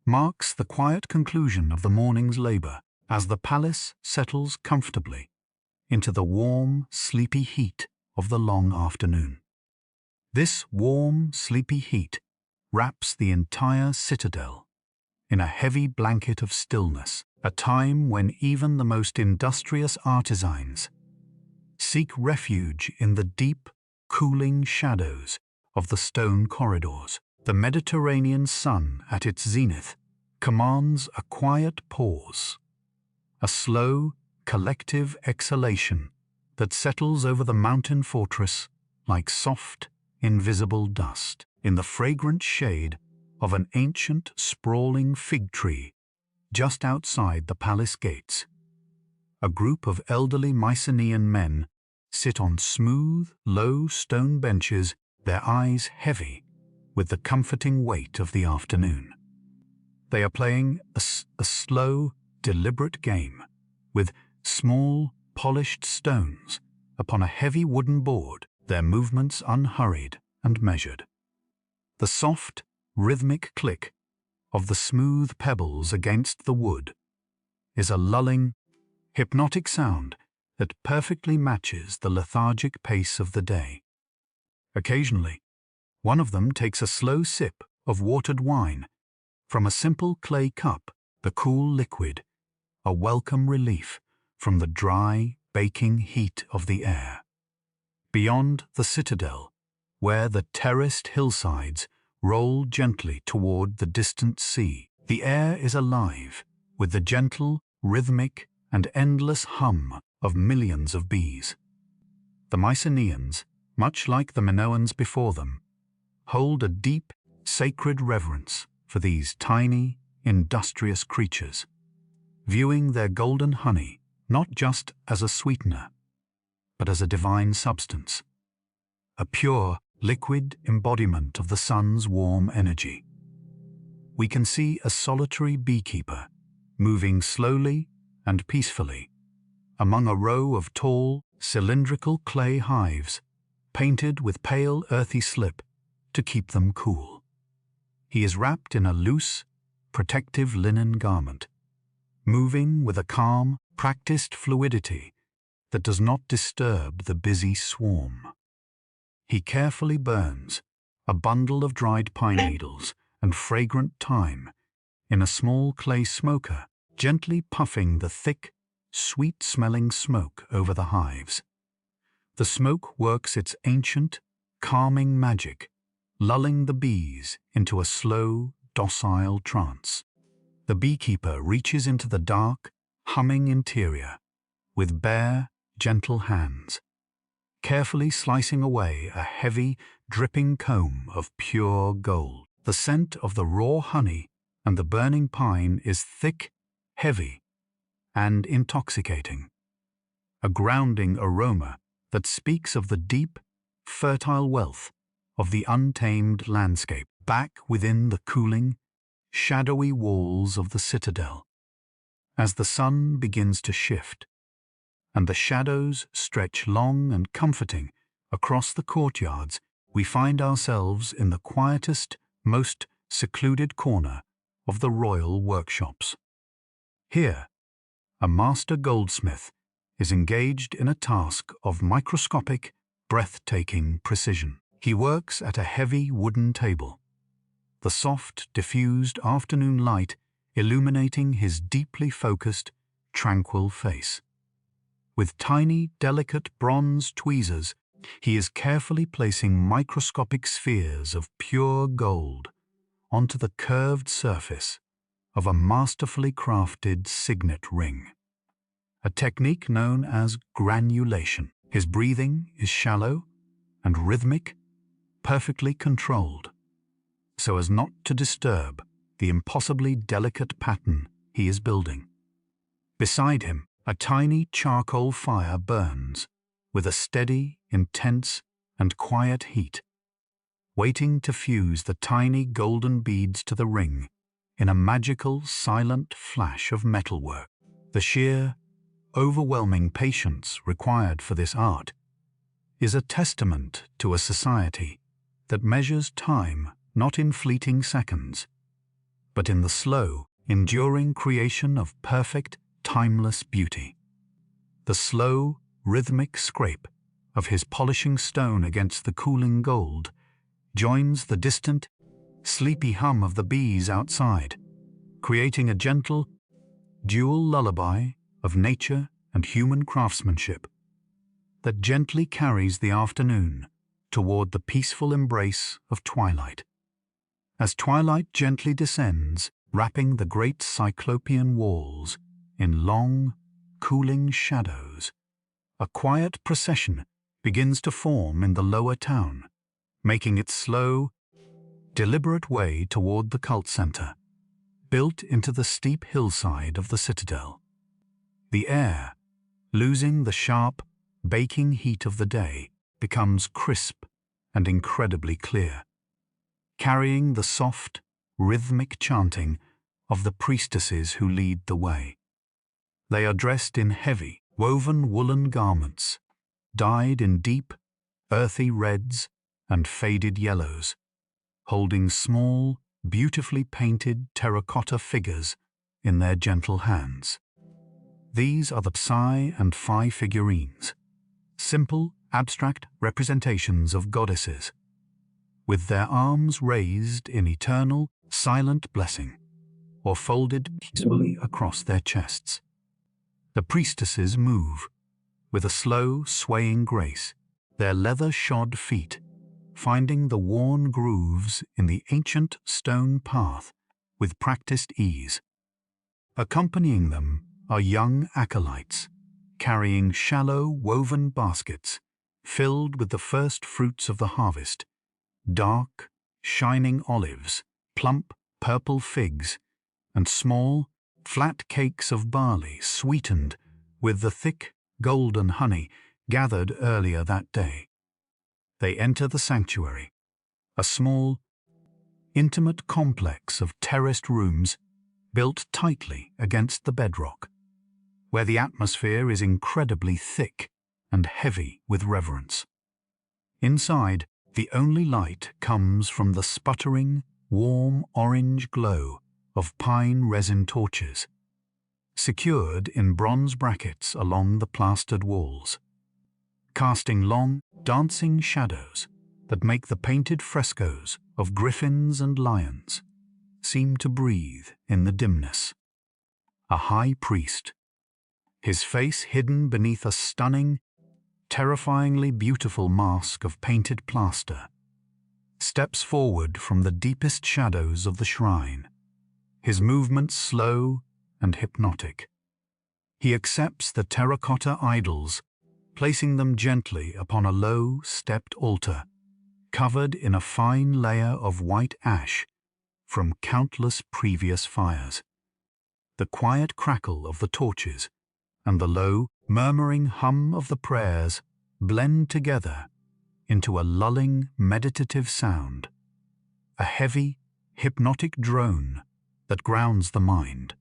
marks the quiet conclusion of the morning's labor as the palace settles comfortably into the warm, sleepy heat of the long afternoon. This warm, sleepy heat wraps the entire citadel in a heavy blanket of stillness, a time when even the most industrious artisans seek refuge in the deep, cooling shadows of the stone corridors. The Mediterranean sun at its zenith commands a quiet pause, a slow, collective exhalation that settles over the mountain fortress like soft, invisible dust. In the fragrant shade of an ancient, sprawling fig tree just outside the palace gates, a group of elderly Mycenaean men sit on smooth, low stone benches, their eyes heavy with the comforting weight of the afternoon. They are playing a slow, deliberate game with small, polished stones upon a heavy wooden board, their movements unhurried and measured. The soft, rhythmic click of the smooth pebbles against the wood is a lulling, hypnotic sound that perfectly matches the lethargic pace of the day. Occasionally, one of them takes a slow sip of watered wine from a simple clay cup, the cool liquid, a welcome relief from the dry, baking heat of the air. Beyond the citadel, where the terraced hillsides roll gently toward the distant sea, the air is alive with the gentle, rhythmic, and endless hum of millions of bees. The Mycenaeans, much like the Minoans before them, hold a deep, sacred reverence for these tiny, industrious creatures, viewing their golden honey not just as a sweetener, but as a divine substance, a pure, liquid embodiment of the sun's warm energy. We can see a solitary beekeeper moving slowly and peacefully among a row of tall, cylindrical clay hives painted with pale, earthy slip to keep them cool. He is wrapped in a loose, protective linen garment, moving with a calm, practiced fluidity that does not disturb the busy swarm. He carefully burns a bundle of dried pine needles and fragrant thyme in a small clay smoker, gently puffing the thick, sweet-smelling smoke over the hives. The smoke works its ancient, calming magic, lulling the bees into a slow, docile trance. The beekeeper reaches into the dark, humming interior with bare, gentle hands, carefully slicing away a heavy, dripping comb of pure gold. The scent of the raw honey and the burning pine is thick, heavy, and intoxicating, a grounding aroma that speaks of the deep, fertile wealth of the untamed landscape back within the cooling, shadowy walls of the citadel. As the sun begins to shift, and the shadows stretch long and comforting across the courtyards, we find ourselves in the quietest, most secluded corner of the royal workshops. Here, a master goldsmith is engaged in a task of microscopic, breathtaking precision. He works at a heavy wooden table, the soft, diffused afternoon light illuminating his deeply focused, tranquil face. With tiny, delicate bronze tweezers, he is carefully placing microscopic spheres of pure gold onto the curved surface of a masterfully crafted signet ring, a technique known as granulation. His breathing is shallow and rhythmic, perfectly controlled, so as not to disturb the impossibly delicate pattern he is building. Beside him, a tiny charcoal fire burns with a steady, intense, and quiet heat, waiting to fuse the tiny golden beads to the ring in a magical, silent flash of metalwork. The sheer, overwhelming patience required for this art is a testament to a society that measures time not in fleeting seconds, but in the slow, enduring creation of perfect, timeless beauty. The slow, rhythmic scrape of his polishing stone against the cooling gold joins the distant, sleepy hum of the bees outside, creating a gentle, dual lullaby of nature and human craftsmanship that gently carries the afternoon toward the peaceful embrace of twilight. As twilight gently descends, wrapping the great cyclopean walls in long, cooling shadows, a quiet procession begins to form in the lower town, making its slow, deliberate way toward the cult center, built into the steep hillside of the citadel. The air, losing the sharp, baking heat of the day, becomes crisp and incredibly clear, carrying the soft, rhythmic chanting of the priestesses who lead the way. They are dressed in heavy, woven woolen garments, dyed in deep, earthy reds and faded yellows, holding small, beautifully painted terracotta figures in their gentle hands. These are the Psi and Phi figurines, simple, abstract representations of goddesses, with their arms raised in eternal, silent blessing, or folded peacefully across their chests. The priestesses move with a slow, swaying grace, their leather-shod feet finding the worn grooves in the ancient stone path with practiced ease. Accompanying them are young acolytes, carrying shallow woven baskets filled with the first fruits of the harvest, dark, shining olives, plump, purple figs, and small, flat cakes of barley sweetened with the thick, golden honey gathered earlier that day. They enter the sanctuary, a small, intimate complex of terraced rooms built tightly against the bedrock, where the atmosphere is incredibly thick and heavy with reverence. Inside, the only light comes from the sputtering, warm orange glow of pine resin torches, secured in bronze brackets along the plastered walls, casting long, dancing shadows that make the painted frescoes of griffins and lions seem to breathe in the dimness. A high priest, his face hidden beneath a stunning, terrifyingly beautiful mask of painted plaster, steps forward from the deepest shadows of the shrine, his movements slow and hypnotic. He accepts the terracotta idols, placing them gently upon a low, stepped altar, covered in a fine layer of white ash from countless previous fires. The quiet crackle of the torches and the low, murmuring hum of the prayers blend together into a lulling, meditative sound, a heavy, hypnotic drone that grounds the mind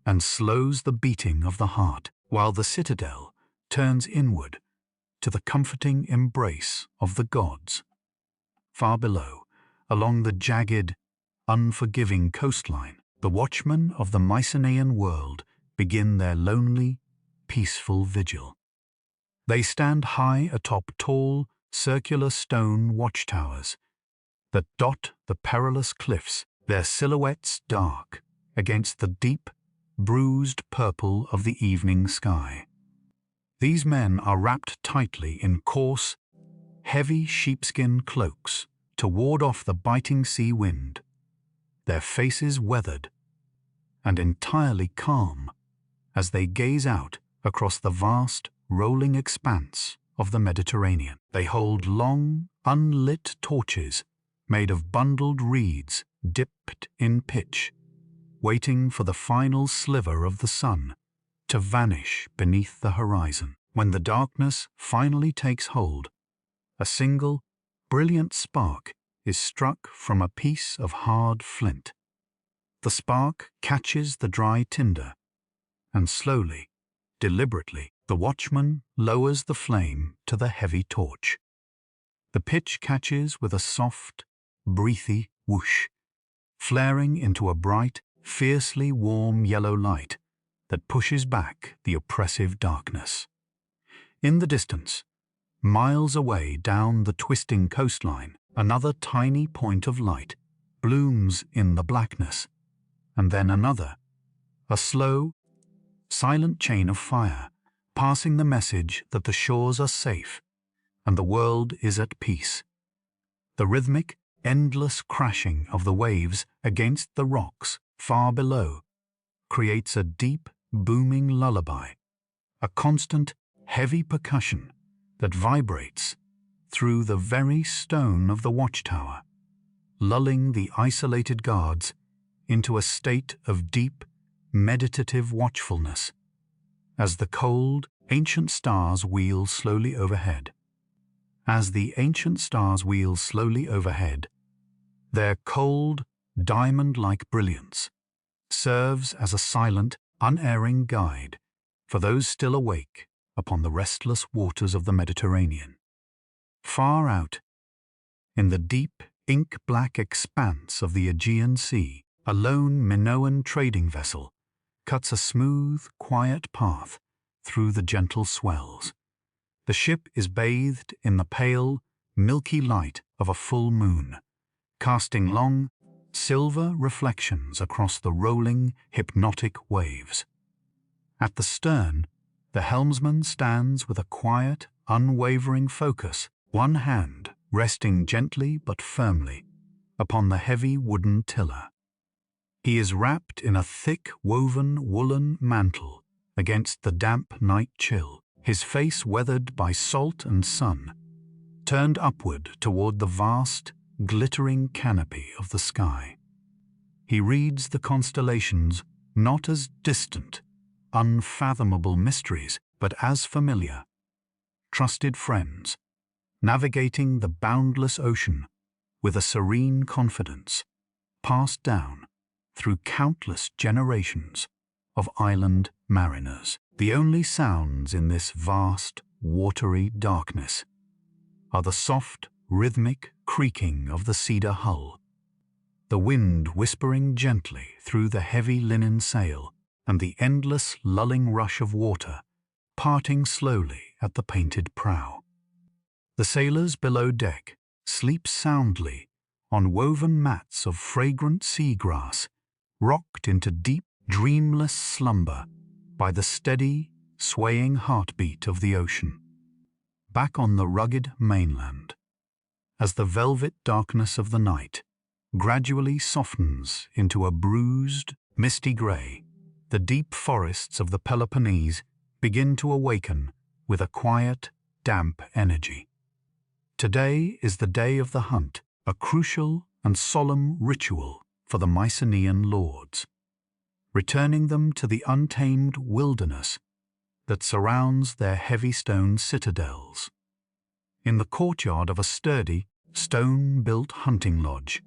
and slows the beating of the heart, while the citadel turns inward to the comforting embrace of the gods. Far below, along the jagged, unforgiving coastline, the watchmen of the Mycenaean world begin their lonely, peaceful vigil. They stand high atop tall, circular stone watchtowers that dot the perilous cliffs, their silhouettes dark against the deep, bruised purple of the evening sky. These men are wrapped tightly in coarse, heavy sheepskin cloaks to ward off the biting sea wind, their faces weathered and entirely calm as they gaze out across the vast, rolling expanse of the Mediterranean. They hold long, unlit torches made of bundled reeds dipped in pitch, waiting for the final sliver of the sun to vanish beneath the horizon. When the darkness finally takes hold, a single, brilliant spark is struck from a piece of hard flint. The spark catches the dry tinder, and slowly, deliberately, the watchman lowers the flame to the heavy torch. The pitch catches with a soft, breathy whoosh, flaring into a bright, fiercely warm yellow light that pushes back the oppressive darkness. In the distance, miles away down the twisting coastline, another tiny point of light blooms in the blackness, and then another, a slow, silent chain of fire, passing the message that the shores are safe and the world is at peace. The rhythmic, endless crashing of the waves against the rocks far below creates a deep, booming lullaby, a constant, heavy percussion that vibrates through the very stone of the watchtower, lulling the isolated guards into a state of deep, meditative watchfulness as the cold, ancient stars wheel slowly overhead. As the ancient stars wheel slowly overhead, their cold, diamond-like brilliance serves as a silent, unerring guide for those still awake upon the restless waters of the Mediterranean. Far out, in the deep, ink-black expanse of the Aegean Sea, a lone Minoan trading vessel cuts a smooth, quiet path through the gentle swells. The ship is bathed in the pale, milky light of a full moon, casting long, silver reflections across the rolling, hypnotic waves. At the stern, the helmsman stands with a quiet, unwavering focus, one hand resting gently but firmly upon the heavy wooden tiller. He is wrapped in a thick woven woolen mantle against the damp night chill, his face weathered by salt and sun, turned upward toward the vast, glittering canopy of the sky. He reads the constellations not as distant, unfathomable mysteries, but as familiar, trusted friends, navigating the boundless ocean with a serene confidence passed down through countless generations of island mariners. The only sounds in this vast, watery darkness are the soft, rhythmic creaking of the cedar hull, the wind whispering gently through the heavy linen sail, and the endless lulling rush of water parting slowly at the painted prow. The sailors below deck sleep soundly on woven mats of fragrant seagrass, rocked into deep, dreamless slumber by the steady, swaying heartbeat of the ocean. Back on the rugged mainland, as the velvet darkness of the night gradually softens into a bruised, misty grey, the deep forests of the Peloponnese begin to awaken with a quiet, damp energy. Today is the day of the hunt, a crucial and solemn ritual for the Mycenaean lords, returning them to the untamed wilderness that surrounds their heavy stone citadels. In the courtyard of a sturdy, stone-built hunting lodge,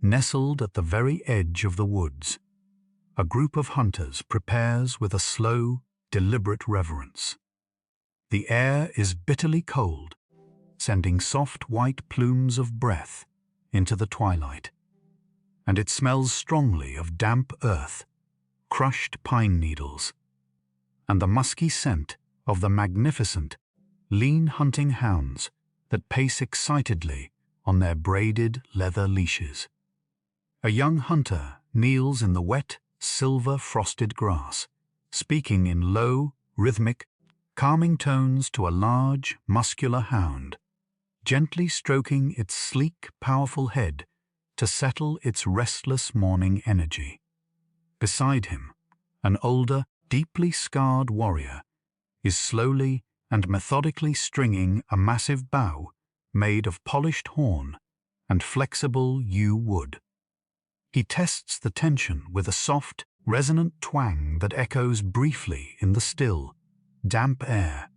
nestled at the very edge of the woods, a group of hunters prepares with a slow, deliberate reverence. The air is bitterly cold, sending soft white plumes of breath into the twilight, and it smells strongly of damp earth, crushed pine needles, and the musky scent of the magnificent, lean hunting hounds that pace excitedly on their braided leather leashes. A young hunter kneels in the wet, silver-frosted grass, speaking in low, rhythmic, calming tones to a large, muscular hound, gently stroking its sleek, powerful head to settle its restless morning energy. Beside him, an older, deeply scarred warrior is slowly and methodically stringing a massive bow made of polished horn and flexible yew wood. He tests the tension with a soft, resonant twang that echoes briefly in the still, damp air,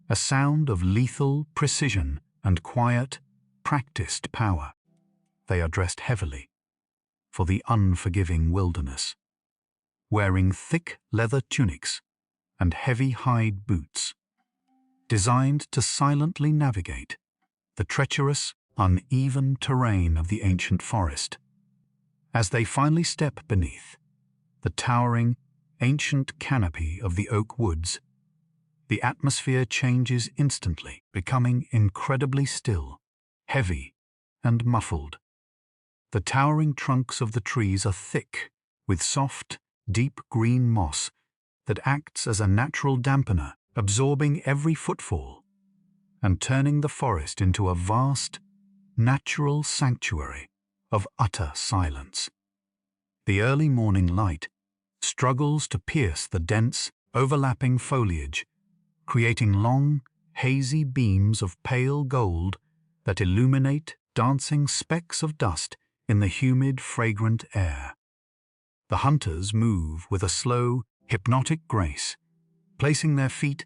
a sound of lethal precision and quiet, practiced power. They are dressed heavily for the unforgiving wilderness, wearing thick leather tunics and heavy hide boots, designed to silently navigate the treacherous, uneven terrain of the ancient forest. As they finally step beneath the towering, ancient canopy of the oak woods, the atmosphere changes instantly, becoming incredibly still, heavy, and muffled. The towering trunks of the trees are thick, with soft, deep green moss that acts as a natural dampener, absorbing every footfall and turning the forest into a vast, natural sanctuary of utter silence. The early morning light struggles to pierce the dense, overlapping foliage, creating long, hazy beams of pale gold that illuminate dancing specks of dust in the humid, fragrant air. The hunters move with a slow, hypnotic grace, placing their feet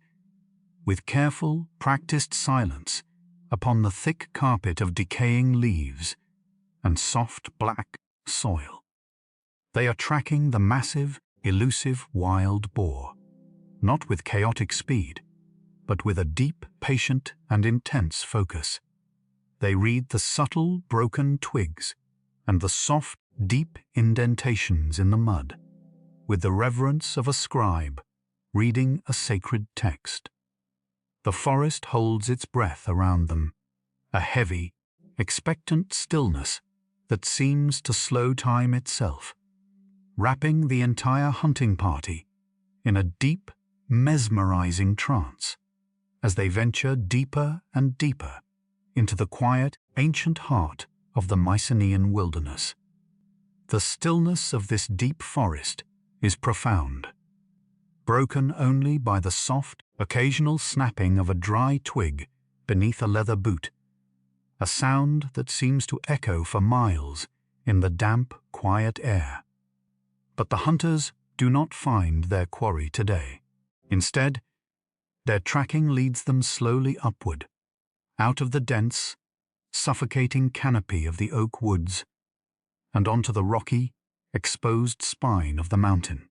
with careful, practiced silence upon the thick carpet of decaying leaves and soft black soil. They are tracking the massive, elusive wild boar, not with chaotic speed, but with a deep, patient, and intense focus. They read the subtle, broken twigs and the soft, deep indentations in the mud, with the reverence of a scribe reading a sacred text. The forest holds its breath around them, a heavy, expectant stillness that seems to slow time itself, wrapping the entire hunting party in a deep, mesmerizing trance as they venture deeper and deeper into the quiet, ancient heart of the Mycenaean wilderness. The stillness of this deep forest is profound, broken only by the soft, occasional snapping of a dry twig beneath a leather boot, a sound that seems to echo for miles in the damp, quiet air. But the hunters do not find their quarry today. Instead, their tracking leads them slowly upward, out of the dense, suffocating canopy of the oak woods and onto the rocky, exposed spine of the mountain.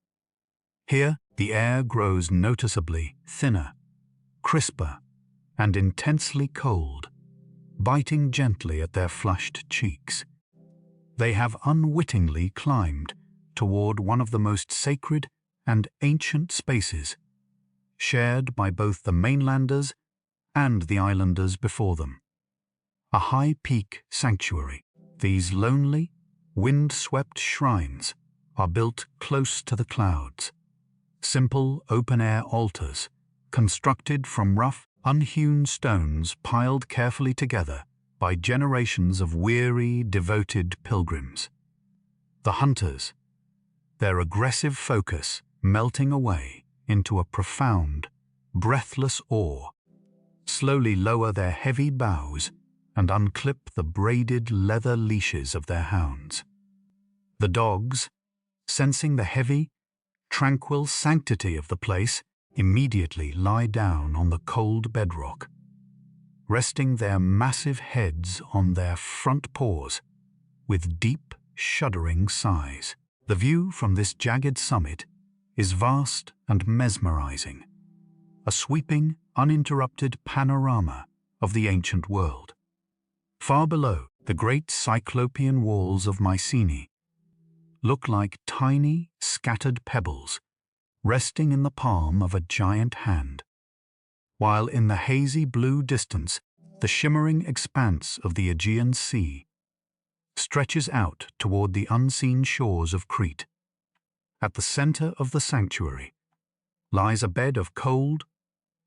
Here, the air grows noticeably thinner, crisper, and intensely cold, biting gently at their flushed cheeks. They have unwittingly climbed toward one of the most sacred and ancient spaces, shared by both the mainlanders and the islanders before them. A high-peak sanctuary. These lonely, wind-swept shrines are built close to the clouds. Simple open-air altars, constructed from rough, unhewn stones piled carefully together by generations of weary, devoted pilgrims. The hunters, their aggressive focus melting away into a profound, breathless awe, slowly lower their heavy bows and unclip the braided leather leashes of their hounds. The dogs, sensing the heavy, tranquil sanctity of the place, immediately lie down on the cold bedrock, resting their massive heads on their front paws with deep, shuddering sighs. The view from this jagged summit is vast and mesmerizing, a sweeping, uninterrupted panorama of the ancient world. Far below, the great cyclopean walls of Mycenae look like tiny, scattered pebbles, resting in the palm of a giant hand, while in the hazy blue distance, the shimmering expanse of the Aegean Sea stretches out toward the unseen shores of Crete. At the center of the sanctuary lies a bed of cold,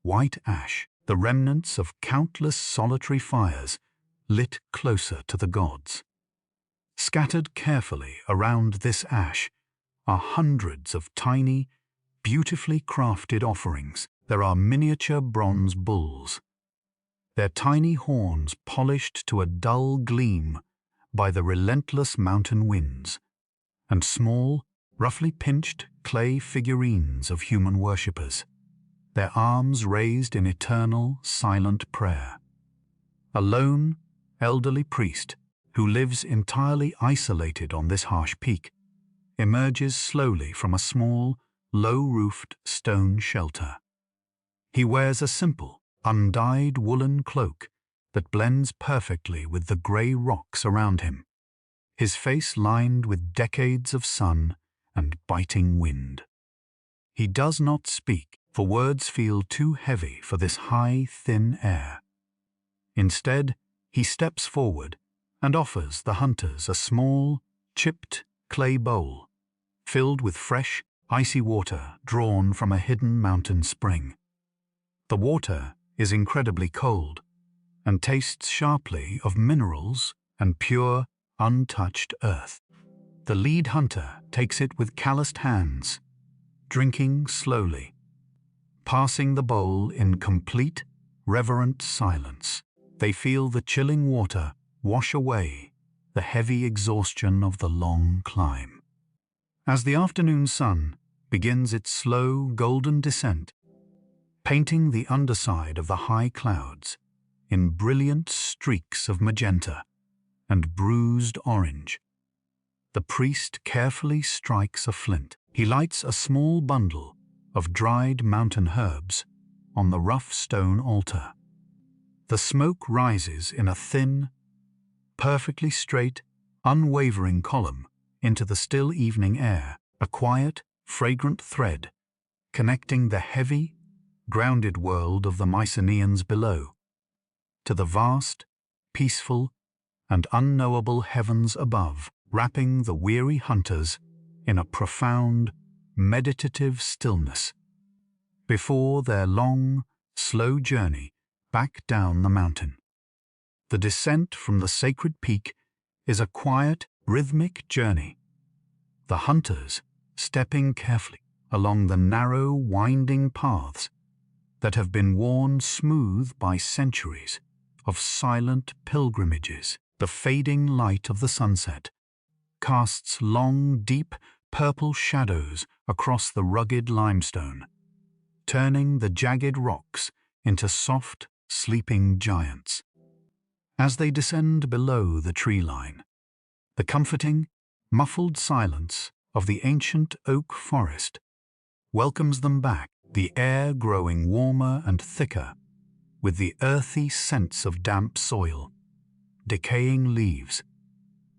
white ash, the remnants of countless solitary fires lit closer to the gods. Scattered carefully around this ash are hundreds of tiny, beautifully crafted offerings. There are miniature bronze bulls, their tiny horns polished to a dull gleam by the relentless mountain winds, and small, roughly pinched clay figurines of human worshippers, their arms raised in eternal, silent prayer. A lone, elderly priest, who lives entirely isolated on this harsh peak, emerges slowly from a small, low-roofed stone shelter. He wears a simple, undyed woolen cloak that blends perfectly with the grey rocks around him, his face lined with decades of sun and biting wind. He does not speak, for words feel too heavy for this high, thin air. Instead, he steps forward and offers the hunters a small, chipped clay bowl filled with fresh, icy water drawn from a hidden mountain spring. The water is incredibly cold and tastes sharply of minerals and pure, untouched earth. The lead hunter takes it with calloused hands, drinking slowly, passing the bowl in complete, reverent silence. They feel the chilling water wash away the heavy exhaustion of the long climb. As the afternoon sun begins its slow, golden descent, painting the underside of the high clouds in brilliant streaks of magenta and bruised orange, the priest carefully strikes a flint. He lights a small bundle of dried mountain herbs on the rough stone altar. The smoke rises in a thin, perfectly straight, unwavering column into the still evening air, a quiet, fragrant thread connecting the heavy, grounded world of the Mycenaeans below to the vast, peaceful, and unknowable heavens above, wrapping the weary hunters in a profound, meditative stillness before their long, slow journey back down the mountain. The descent from the sacred peak is a quiet, rhythmic journey, the hunters stepping carefully along the narrow, winding paths that have been worn smooth by centuries of silent pilgrimages. The fading light of the sunset casts long, deep, purple shadows across the rugged limestone, turning the jagged rocks into soft, sleeping giants. As they descend below the tree line, the comforting, muffled silence of the ancient oak forest welcomes them back, the air growing warmer and thicker with the earthy scents of damp soil, decaying leaves,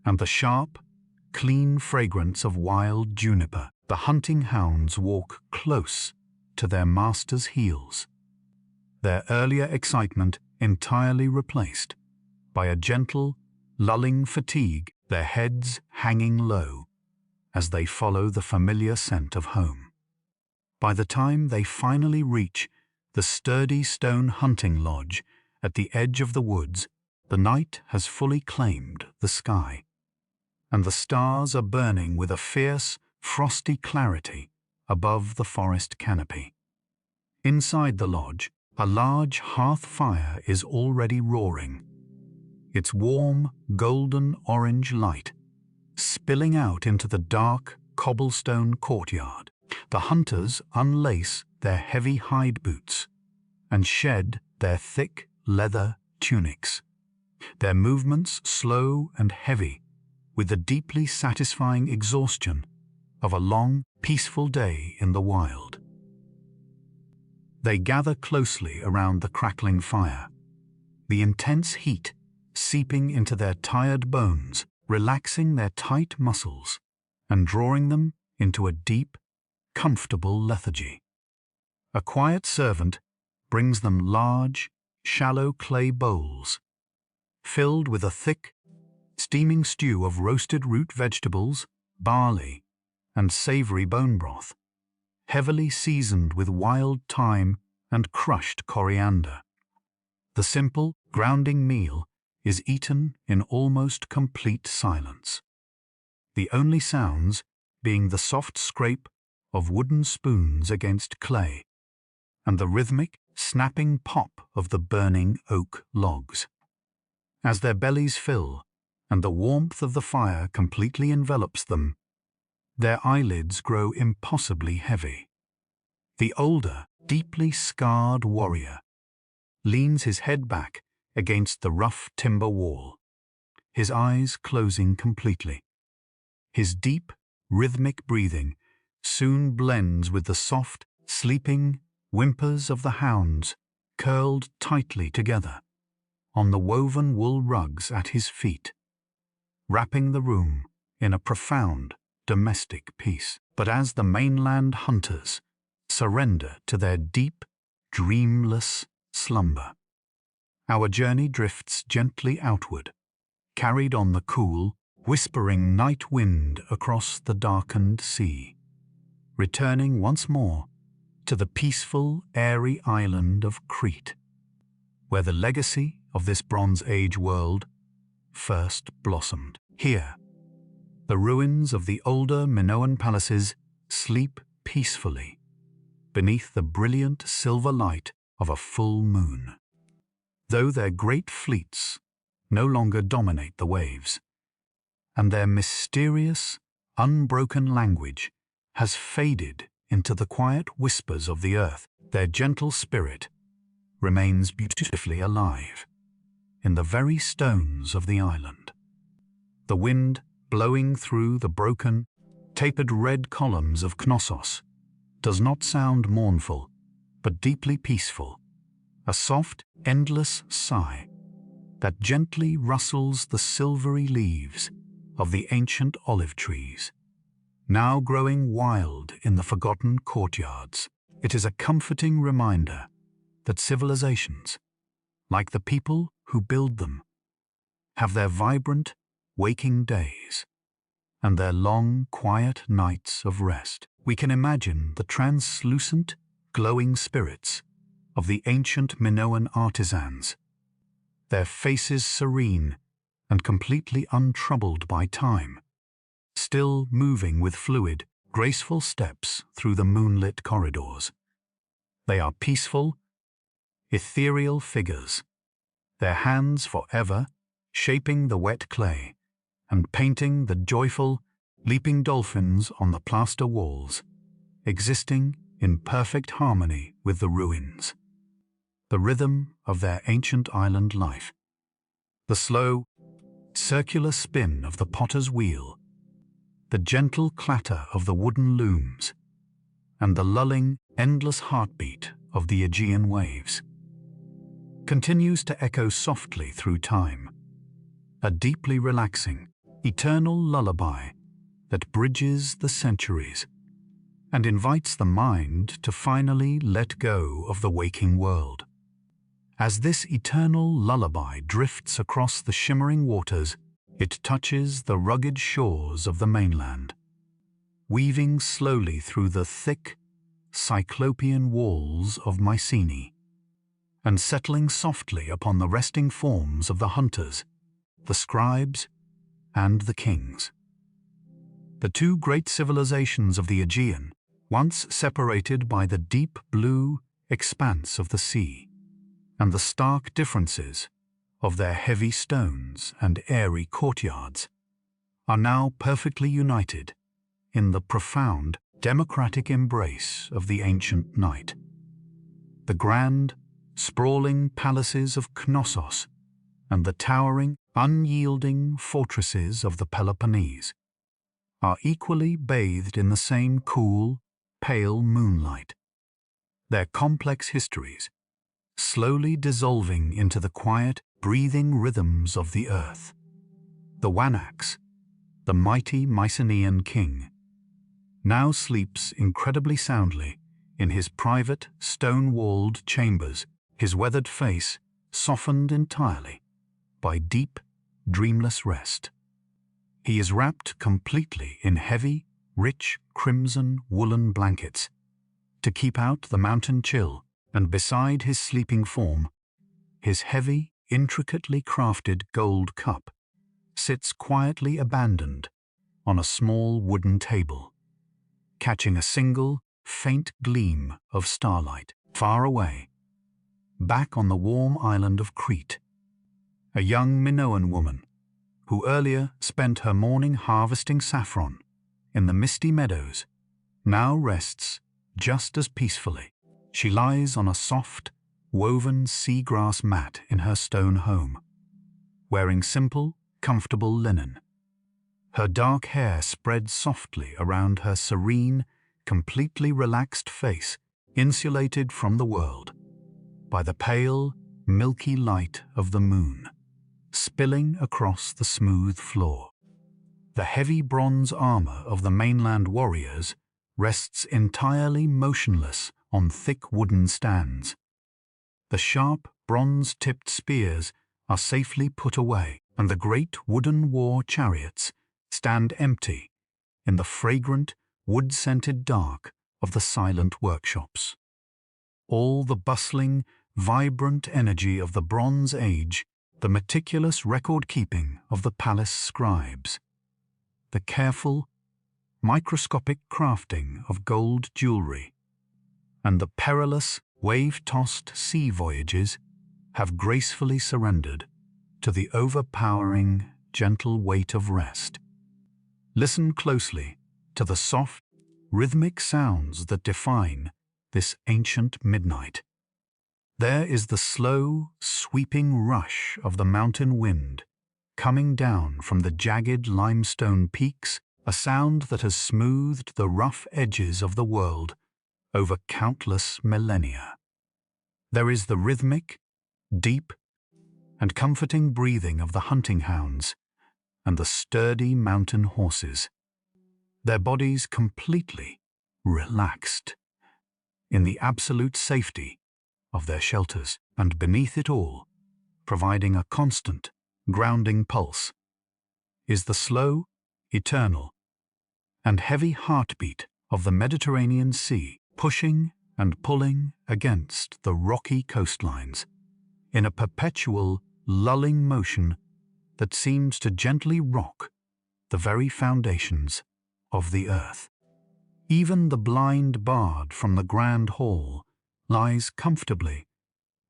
and the sharp, clean fragrance of wild juniper. The hunting hounds walk close to their master's heels, their earlier excitement entirely replaced by a gentle, lulling fatigue, their heads hanging low as they follow the familiar scent of home. By the time they finally reach the sturdy stone hunting lodge at the edge of the woods, the night has fully claimed the sky, and the stars are burning with a fierce, frosty clarity above the forest canopy. Inside the lodge, a large hearth fire is already roaring, its warm, golden orange light spilling out into the dark, cobblestone courtyard. The hunters unlace their heavy hide boots and shed their thick leather tunics, their movements slow and heavy with the deeply satisfying exhaustion of a long, peaceful day in the wild. They gather closely around the crackling fire, the intense heat seeping into their tired bones, relaxing their tight muscles and drawing them into a deep, comfortable lethargy. A quiet servant brings them large, shallow clay bowls, filled with a thick, steaming stew of roasted root vegetables, barley, and savory bone broth, heavily seasoned with wild thyme and crushed coriander. The simple, grounding meal is eaten in almost complete silence, the only sounds being the soft scrape of wooden spoons against clay and the rhythmic, snapping pop of the burning oak logs. As their bellies fill and the warmth of the fire completely envelops them, their eyelids grow impossibly heavy. The older, deeply scarred warrior leans his head back against the rough timber wall, his eyes closing completely. His deep, rhythmic breathing soon blends with the soft, sleeping whimpers of the hounds curled tightly together on the woven wool rugs at his feet, wrapping the room in a profound domestic peace. But as the mainland hunters surrender to their deep, dreamless slumber, our journey drifts gently outward, carried on the cool, whispering night wind across the darkened sea, returning once more to the peaceful, airy island of Crete, where the legacy of this Bronze Age world first blossomed. Here, the ruins of the older Minoan palaces sleep peacefully beneath the brilliant silver light of a full moon. Though their great fleets no longer dominate the waves, and their mysterious, unbroken language has faded into the quiet whispers of the earth, their gentle spirit remains beautifully alive in the very stones of the island. The wind blowing through the broken, tapered red columns of Knossos does not sound mournful, but deeply peaceful, a soft, endless sigh that gently rustles the silvery leaves of the ancient olive trees, now growing wild in the forgotten courtyards. It is a comforting reminder that civilizations, like the people who build them, have their vibrant, waking days and their long, quiet nights of rest. We can imagine the translucent, glowing spirits of the ancient Minoan artisans, their faces serene and completely untroubled by time, still moving with fluid, graceful steps through the moonlit corridors. They are peaceful, ethereal figures, their hands forever shaping the wet clay and painting the joyful, leaping dolphins on the plaster walls, existing in perfect harmony with the ruins. The rhythm of their ancient island life, the slow, circular spin of the potter's wheel, the gentle clatter of the wooden looms, and the lulling, endless heartbeat of the Aegean waves, continues to echo softly through time, a deeply relaxing, eternal lullaby that bridges the centuries and invites the mind to finally let go of the waking world. As this eternal lullaby drifts across the shimmering waters, it touches the rugged shores of the mainland, weaving slowly through the thick, cyclopean walls of Mycenae, and settling softly upon the resting forms of the hunters, the scribes, and the kings. The two great civilizations of the Aegean, once separated by the deep blue expanse of the sea, and the stark differences of their heavy stones and airy courtyards, are now perfectly united in the profound, democratic embrace of the ancient night. The grand, sprawling palaces of Knossos and the towering, unyielding fortresses of the Peloponnese are equally bathed in the same cool, pale moonlight, their complex histories slowly dissolving into the quiet, breathing rhythms of the earth. The Wanax, the mighty Mycenaean king, now sleeps incredibly soundly in his private, stone-walled chambers, his weathered face softened entirely by deep, dreamless rest. He is wrapped completely in heavy, rich crimson woolen blankets to keep out the mountain chill, and beside his sleeping form, his heavy, intricately crafted gold cup sits quietly abandoned on a small wooden table, catching a single, faint gleam of starlight far away, back on the warm island of Crete. A young Minoan woman, who earlier spent her morning harvesting saffron in the misty meadows, now rests just as peacefully. She lies on a soft, woven seagrass mat in her stone home, wearing simple, comfortable linen. Her dark hair spread softly around her serene, completely relaxed face, insulated from the world by the pale, milky light of the moon, spilling across the smooth floor. The heavy bronze armor of the mainland warriors rests entirely motionless on thick wooden stands. The sharp, bronze-tipped spears are safely put away, and the great wooden war chariots stand empty in the fragrant, wood-scented dark of the silent workshops. All the bustling, vibrant energy of the Bronze Age, the meticulous record-keeping of the palace scribes, the careful, microscopic crafting of gold jewelry, and the perilous, wave-tossed sea voyages have gracefully surrendered to the overpowering, gentle weight of rest. Listen closely to the soft, rhythmic sounds that define this ancient midnight. There is the slow, sweeping rush of the mountain wind coming down from the jagged limestone peaks, a sound that has smoothed the rough edges of the world over countless millennia. There is the rhythmic, deep, and comforting breathing of the hunting hounds and the sturdy mountain horses, their bodies completely relaxed in the absolute safety of their shelters, and beneath it all, providing a constant, grounding pulse, is the slow, eternal, and heavy heartbeat of the Mediterranean Sea, pushing and pulling against the rocky coastlines in a perpetual, lulling motion that seems to gently rock the very foundations of the earth. Even the blind bard from the grand hall lies comfortably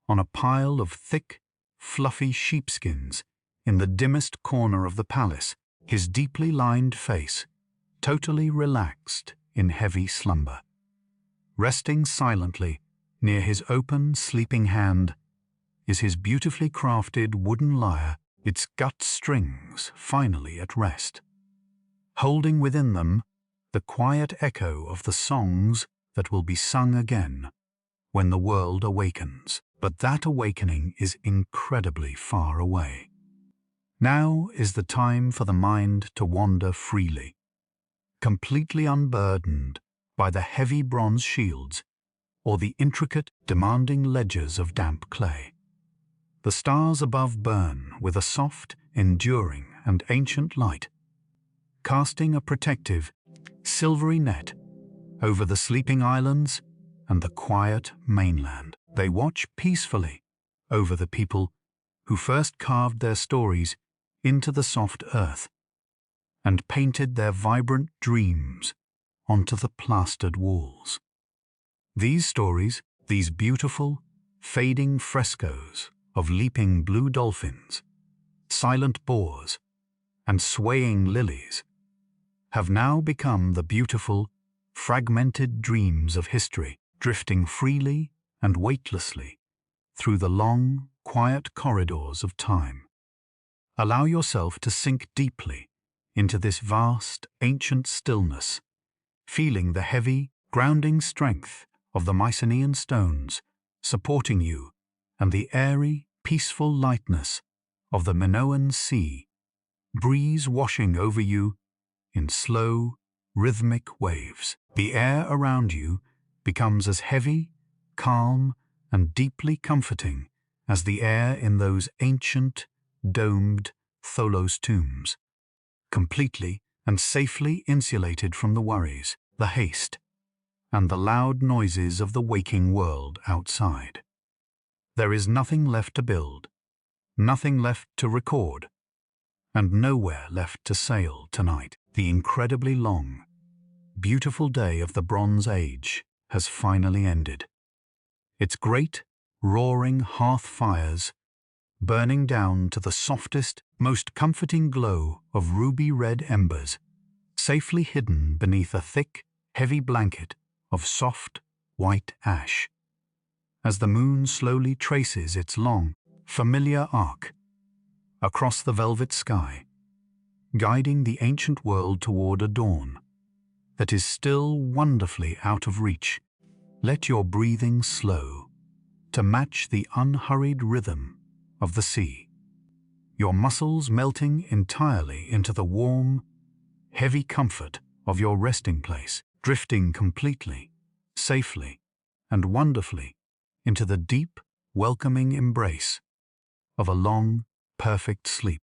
on a pile of thick, fluffy sheepskins in the dimmest corner of the palace, his deeply lined face totally relaxed in heavy slumber. Resting silently near his open, sleeping hand is his beautifully crafted wooden lyre, its gut strings finally at rest, holding within them the quiet echo of the songs that will be sung again when the world awakens. But that awakening is incredibly far away. Now is the time for the mind to wander freely, completely unburdened by the heavy bronze shields or the intricate, demanding ledgers of damp clay. The stars above burn with a soft, enduring, and ancient light, casting a protective, silvery net over the sleeping islands and the quiet mainland. They watch peacefully over the people who first carved their stories into the soft earth and painted their vibrant dreams onto the plastered walls. These stories, these beautiful, fading frescoes of leaping blue dolphins, silent boars, and swaying lilies, have now become the beautiful, fragmented dreams of history, drifting freely and weightlessly through the long, quiet corridors of time. Allow yourself to sink deeply into this vast, ancient stillness, feeling the heavy, grounding strength of the Mycenaean stones supporting you and the airy, peaceful lightness of the Minoan Sea, breeze washing over you in slow, rhythmic waves. The air around you becomes as heavy, calm, and deeply comforting as the air in those ancient, domed Tholos Tombs, completely and safely insulated from the worries, the haste, and the loud noises of the waking world outside. There is nothing left to build, nothing left to record, and nowhere left to sail tonight. The incredibly long, beautiful day of the Bronze Age has finally ended. Its great, roaring hearth fires burning down to the softest, most comforting glow of ruby-red embers, safely hidden beneath a thick, heavy blanket of soft, white ash. As the moon slowly traces its long, familiar arc across the velvet sky, guiding the ancient world toward a dawn that is still wonderfully out of reach, let your breathing slow to match the unhurried rhythm of the sea, your muscles melting entirely into the warm, heavy comfort of your resting place, drifting completely, safely, and wonderfully into the deep, welcoming embrace of a long, perfect sleep.